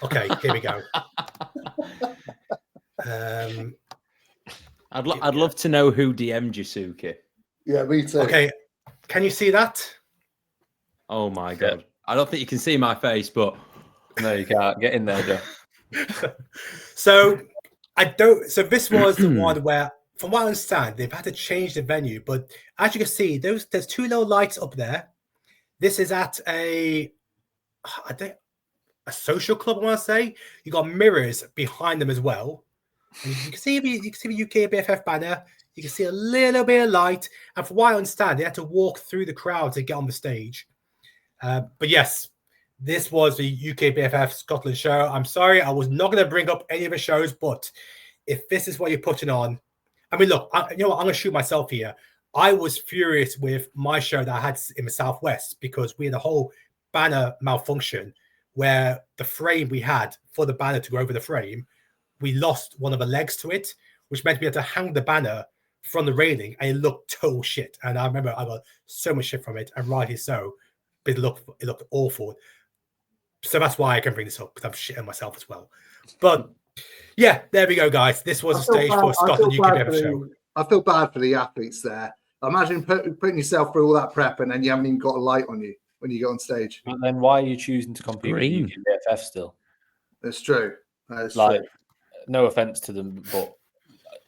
Okay, here we go. I'd love to know who DM'd you, Suki. Yeah, me too. Okay, can you see that? Oh my god! I don't think you can see my face, but No, you can't. Get in there, Joe. So So this was the one where, from what I understand, they've had to change the venue. But as you can see, there's 2 little lights up there. This is at a social club, I want to say. You got mirrors behind them as well. And you can see the UK BFF banner. You can see a little bit of light. And from what I understand, they had to walk through the crowd to get on the stage. But yes, this was the UK BFF Scotland show. I'm sorry, I was not going to bring up any of the shows, but if this is what you're putting on, I mean, look, you know what? I'm going to shoot myself here. I was furious with my show that I had in the Southwest because we had a whole banner malfunction where the frame we had for the banner to go over the frame, we lost one of the legs to it, which meant we had to hang the banner from the railing, and it looked total shit. And I remember I got so much shit from it, and rightly so. But it looked awful. So that's why I can bring this up, because I'm shitting myself as well. But yeah, there we go, guys. This was a stage for Scotland UK BFF show. I feel bad for the athletes there. Imagine putting yourself through all that prep and then you haven't even got a light on you when you get on stage. But then why are you choosing to compete with UK BFF still? That's true. That's like, true. No offense to them, but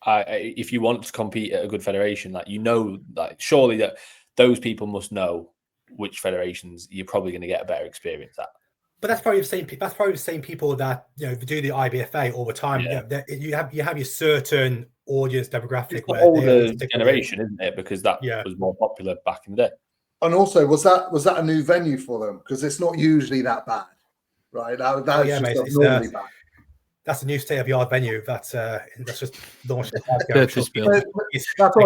if you want to compete at a good federation, surely that those people must know which federations you're probably going to get a better experience at. But that's probably the same. That's probably the same people that do the IBFA all the time. Yeah. You have your certain audience demographic. It's the older generation, isn't it? Because that was more popular back in the day. And also, was that a new venue for them? Because it's not usually that bad, right? That's normally bad. That's a new state-of-the-art venue. That's just launched. That's what I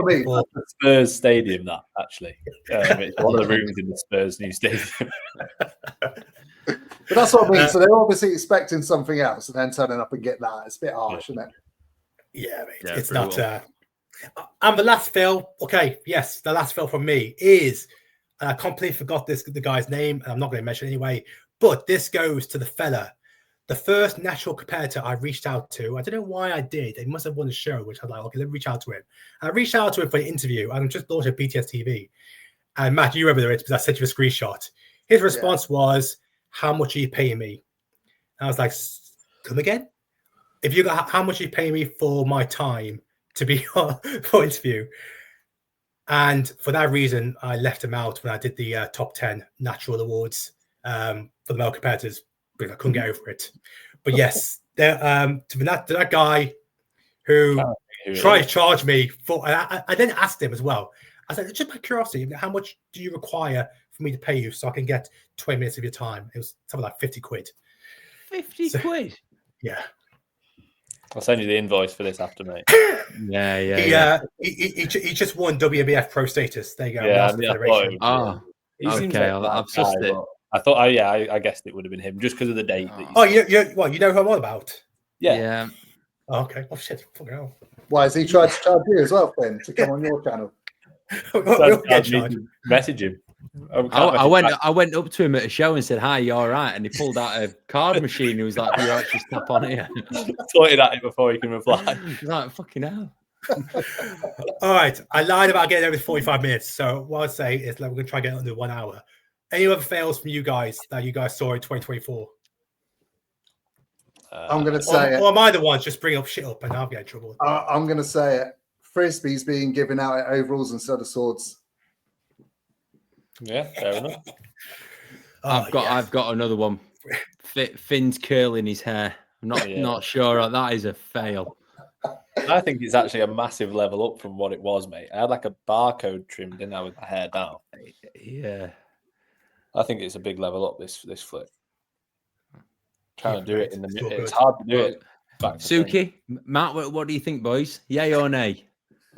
mean. The Spurs stadium, that actually. It's one of the rooms in the Spurs new stadium. But that's what I mean. So they're obviously expecting something else, and then turning up and get that. It's a bit harsh, isn't it? Yeah, mate. It's not. And the last fail. Okay, yes, the last fail from me is. I completely forgot the guy's name, and I'm not going to mention it anyway. But this goes to the fella. The first natural competitor I reached out to, I don't know why I did. They must have won a show, which I was like, okay, let me reach out to him. I reached out to him for an interview, and I just launched a BTS TV. And Matt, you remember it because I sent you a screenshot. His response was, "How much are you paying me?" And I was like, "Come again? If you got how much are you paying me for my time to be on for interview?" And for that reason, I left him out when I did the top 10 natural awards for the male competitors. Because I couldn't get over it. But yes, to that guy who tried to charge me for, I then asked him as well. I said, just by curiosity, how much do you require for me to pay you so I can get 20 minutes of your time? It was something like 50 quid. 50 quid? Yeah. I'll send you the invoice for this after, mate. He just won WBF pro status. There you go. Yeah, okay. I've sussed it. I thought, I guessed it would have been him just because of the date. You know who I'm on about? Yeah. Oh, okay. Oh shit! Fucking hell. Why has he tried to charge you as well, Finn, to come on your channel? Message him. I went up to him at a show and said, "Hi, you all right?" And he pulled out a card machine. He was like, "You actually step on here." Sorted at it before he can reply. He's like, "Fucking hell." All right, I lied about getting over 45 minutes. So what I'd say is, we're gonna try to get under 1 hour. Any other fails from you guys that you guys saw in 2024? I'm going to say or am I the ones just bring up shit up and I'll get in trouble? I'm going to say it. Frisbees being given out at overalls instead of swords. Yeah, fair enough. Oh, I've got another one. Finn's curling his hair. I'm not sure. That is a fail. I think it's actually a massive level up from what it was, mate. I had like a barcode trim, didn't I, with my hair down? Yeah. I think it's a big level up, this flip. Trying to do it in the It's all it's good. hard to do it. Back to front. Suki, Matt, what do you think, boys? Yay or nay?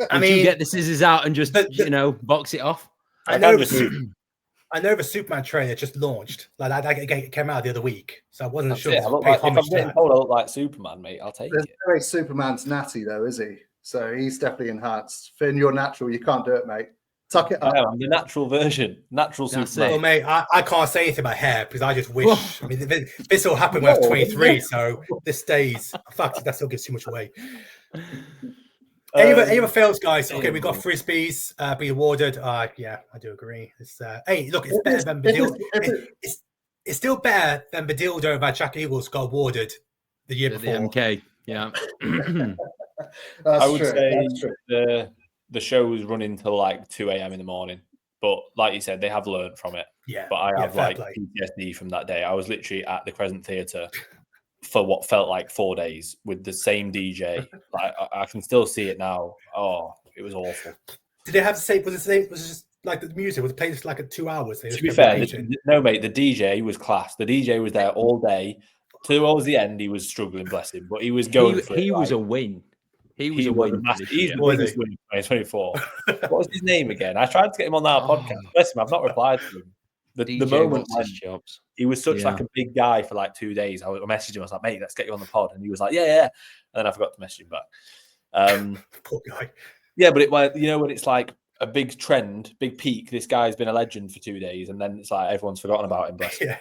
I Would mean, you get the scissors out and just box it off? I know the Superman trailer just launched. Like that came out the other week, so I wasn't That's sure. it. If I'm getting told I look like Superman, mate, I'll take it. Very Superman's natty though, is he? So he's definitely enhanced. Finn, you're natural. You can't do it, mate. Tuck it up. I'm the natural version, natural Superman. Well, mate, I can't say anything about hair because I just wish. I mean, this all happened when I was 23, so this stays. Fuck, that still gives too much away. Any other fails, guys? Okay, we got frisbees be awarded. Yeah, I do agree. It's hey, look, it's better than Badildo. It's still better than Badildo that Jack Eagles got awarded the year before. The MK, yeah. I would say the show was running till like 2 a.m. in the morning, but like you said, they have learned from it. Yeah, but I have like play. PTSD from that day. I was literally at the Crescent Theatre for what felt like 4 days with the same DJ. Like I can still see it now. Oh, it was awful. Did they have the same? Was it just like the music was played just like 2 hours? To be fair, no, mate, the DJ was class. The DJ was there all day. Towards the end, he was struggling, bless him, but he was going for it. He was a win. He was a win. He's the biggest win in 2024. What was his name again? I tried to get him on our podcast. Bless him, I've not replied to him. The moment when he was such like a big guy for like 2 days, I messaged him. I was like, mate, let's get you on the pod. And he was like, yeah. And then I forgot to message him back. Poor guy. Yeah, but when it's like a big trend, big peak, this guy's been a legend for 2 days, and then it's like everyone's forgotten about him. Bless him. Yeah.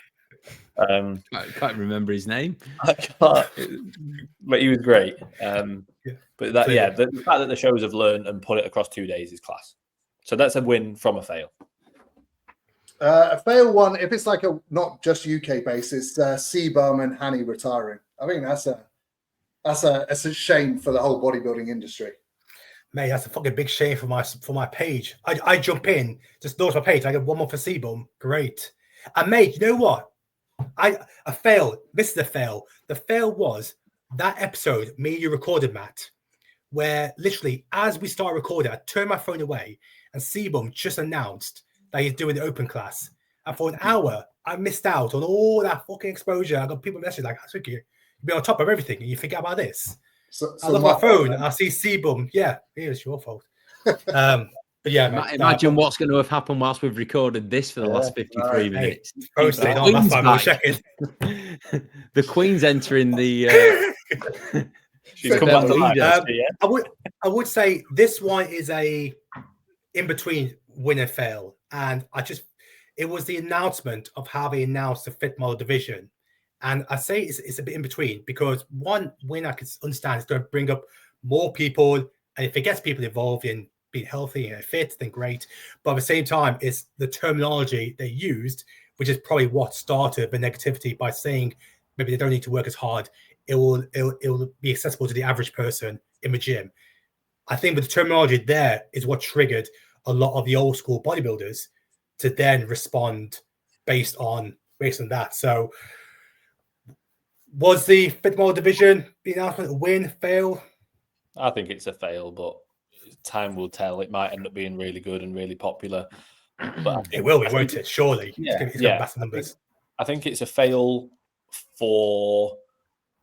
I can't remember his name. I can't, but he was great. But the fact that the shows have learned and put it across 2 days is class. So that's a win from a fail. A fail one, if it's like a not just UK basis, Seabum and Hanny retiring. I think that's a shame for the whole bodybuilding industry. Mate, that's a fucking big shame for my page. I jump in, just launch my page. I get one more for Seabum. Great. And mate, you know what? I failed. This is the fail. The fail was that episode me and you recorded, Matt, where literally as we start recording, I turned my phone away and Seabum just announced that he's doing the open class. And for an hour, I missed out on all that fucking exposure. I got people messaging like, you'll be on top of everything and you forget about this. So I look at my phone and I see Seabum. Yeah, it was your fault. But yeah, imagine what's going to have happened whilst we've recorded this for the last 53 minutes. Posted on that's why I'm checking. The Queen's entering the. She's come back to I would say this one is a in between win and fail, and it was the announcement of how they announced the fit model division, and I say it's a bit in between because one win I can understand is going to bring up more people, and if it gets people involved in being healthy and fit, then great. But at the same time, it's the terminology they used, which is probably what started the negativity by saying maybe they don't need to work as hard. It will be accessible to the average person in the gym. I think with the terminology there is what triggered a lot of the old school bodybuilders to then respond based on that. So was the fit model division the announcement a win, fail? I think it's a fail, but time will tell. It might end up being really good and really popular. But it will be, won't it? Surely. It's got massive numbers. I think it's a fail for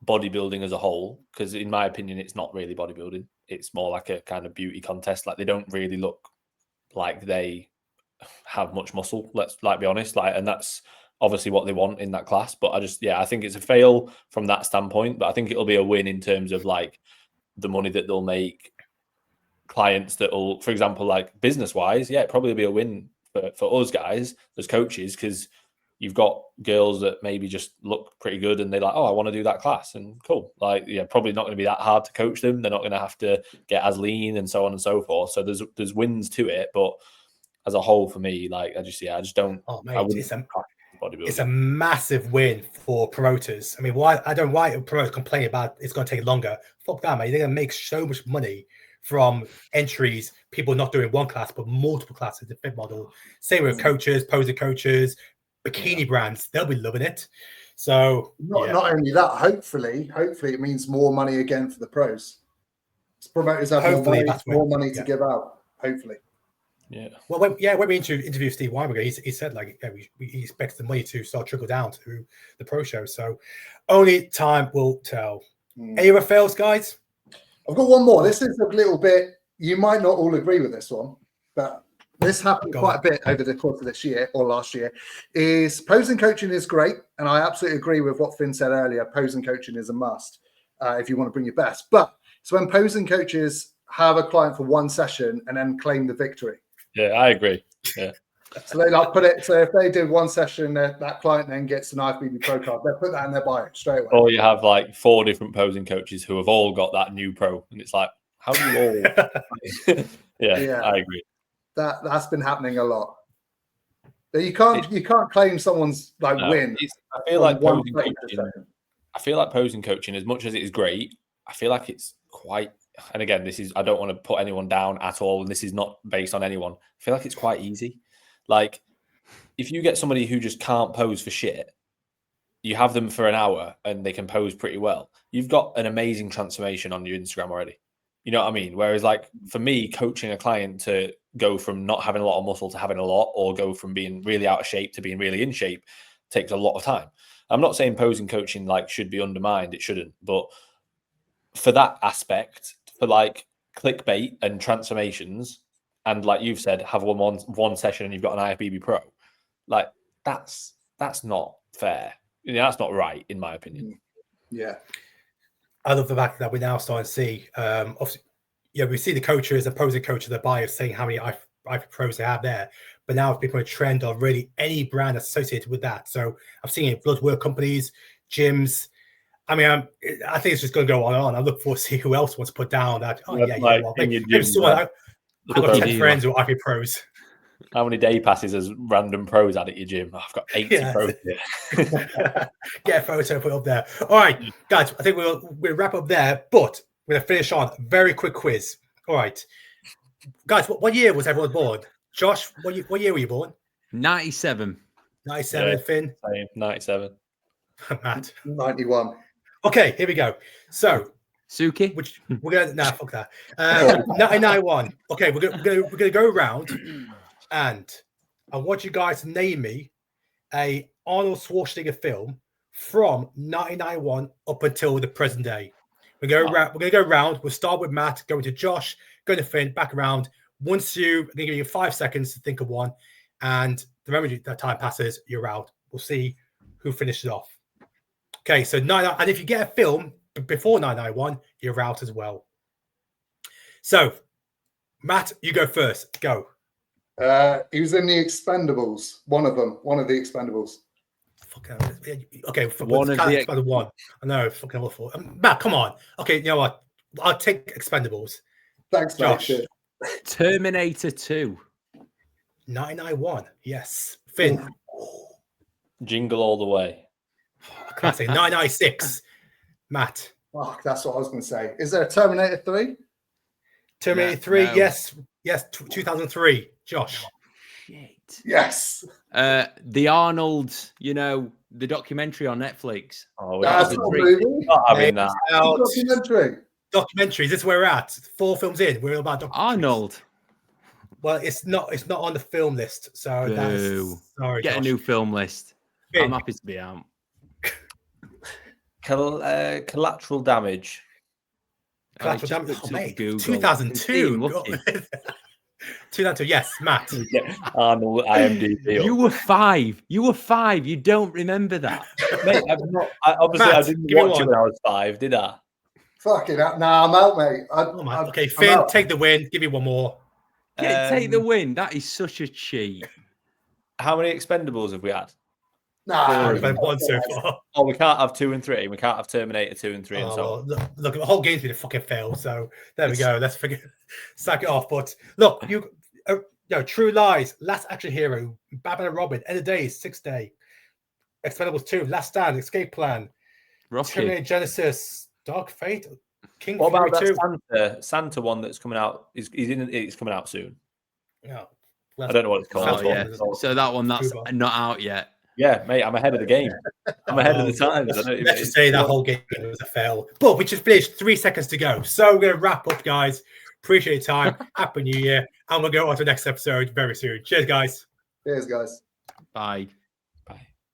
bodybuilding as a whole, because in my opinion, it's not really bodybuilding. It's more like a kind of beauty contest. Like they don't really look like they have much muscle. Let's be honest. And that's obviously what they want in that class. But I think it's a fail from that standpoint. But I think it'll be a win in terms of like the money that they'll make, clients that will, for example, like business wise, it probably be a win for us guys as coaches, because you've got girls that maybe just look pretty good and they're like, oh, I want to do that class, and cool. Probably not going to be that hard to coach them. They're not going to have to get as lean and so on and so forth. So there's wins to it, but as a whole, for me, I just don't. Oh, mate, it's a massive win for promoters. I mean, why promoters complain about it's going to take longer? Fuck that, mate. They're going to make so much money from entries, people not doing one class, but multiple classes, the fit model. Same with coaches, poser coaches, bikini brands, they'll be loving it. So not only that, hopefully it means more money again for the pros. Promoters have more money to give out. Hopefully. Yeah. Well, when we interviewed Steve Weinberger, he said he expects the money to start trickle down to the pro show. So only time will tell. Any other fails, guys? I've got one more. This is a little bit. You might not all agree with this one, but this happened quite a bit over the course of this year or last year. Is posing coaching is great, and I absolutely agree with what Finn said earlier. Posing coaching is a must if you want to bring your best. But it's when posing coaches have a client for one session and then claim the victory. Yeah, I agree. Yeah. So they put it. So if they did one session, that client then gets an IFBB Pro card. They put that in their bio straight away. Or you have like 4 different posing coaches who have all got that new pro, and it's like, how do you all? yeah, I agree. That's been happening a lot. You can't claim someone's win. I feel like posing coaching. I feel like posing coaching, as much as it is great, I feel like it's quite. And again, I don't want to put anyone down at all, and this is not based on anyone. I feel like it's quite easy. Like, if you get somebody who just can't pose for shit, you have them for an hour and they can pose pretty well, you've got an amazing transformation on your Instagram already. You know what I mean? Whereas, like, for me, coaching a client to go from not having a lot of muscle to having a lot, or go from being really out of shape to being really in shape, takes a lot of time. I'm not saying posing coaching should be undermined. It shouldn't. But for that aspect, for like clickbait and transformations, and like you've said, have one session and you've got an IFBB Pro, like that's not fair. That's not right, in my opinion. Yeah. I love the fact that we're now starting to see, obviously, we see the coaches and posing coaches, their bios saying how many IFBB Pros they have there. But now it's become a trend of really any brand associated with that. So I've seen it, blood work companies, gyms. I mean, I think it's just going to go on and on. I look forward to see who else wants to put down that. Oh, maybe someone. I've got 10 friends who are IFBB Pros. How many day passes has random pros had at your gym? I've got 80 pros here. Get a photo, put it up there. All right, guys, I think we'll wrap up there, but we're going to finish on a very quick quiz. All right. Guys, what year was everyone born? Josh, what year were you born? 97. 97, yeah, Finn? Same, 97. Matt? 91. Okay, here we go. So, Suki? Which we're gonna fuck that. 991. Okay, we're gonna go around, and I want you guys to name me a Arnold Schwarzenegger film from 1991 up until the present day. We're gonna go around. We'll start with Matt, going to Josh, going to Finn, back around. Once I'm gonna give you 5 seconds to think of one, and the moment that time passes, you're out. We'll see who finishes off. Okay, so 9, and if you get a film before 991, you're out as well. So, Matt, you go first. Go. He was in the Expendables. One of them. One of the Expendables. Okay, one of the one. I know, fucking awful. Matt, come on. Okay, you know what? I'll take Expendables. Thanks, Josh. Mate. Terminator 2. 991. Yes. Finn. Jingle All the Way. Classic. 996. Matt. Oh, that's what I was going to say. Is there a Terminator 3? Terminator 3, no. Yes. Yes, 2003. Josh. Shit. Yes. The Arnold, the documentary on Netflix. Oh, that's not a movie. Documentary. This is where we're at. 4 films in. We're about Arnold. Well, it's not on the film list. So that's sorry. Get Josh. A new film list. Finn. I'm happy to be out. Collateral Damage. Collateral Damage. Oh, mate, 2002. 2002. Yes, Matt. Arnold IMDb. You were 5. You don't remember that, mate. I didn't watch it when I was 5, did I? Fucking hell. Nah, I'm out, mate. Okay, Finn, take the win. Give me one more. Take the win. That is such a cheat. How many Expendables have we had? Nah, we've had 1 so far. Oh, we can't have 2 and 3. We can't have Terminator 2 and 3 and so on. Look, the whole game's been a fucking fail. So there we go. Let's sack it off. But look, True Lies, Last Action Hero, Batman and Robin, End of Days, 6th Day, Expendables 2, Last Stand, Escape Plan, Rocky. Terminator Genesis, Dark Fate. King What about Fury 2. that Santa one that's coming out? It's coming out soon. Yeah. I don't know what it's called. Oh yeah. So that one that's not out yet. Yeah, mate, I'm ahead of the game. I'm ahead of the times. Let's just say that whole game was a fail. But we just finished 3 seconds to go. So we're going to wrap up, guys. Appreciate your time. Happy New Year. And we'll go on to the next episode very soon. Cheers, guys. Cheers, guys. Bye.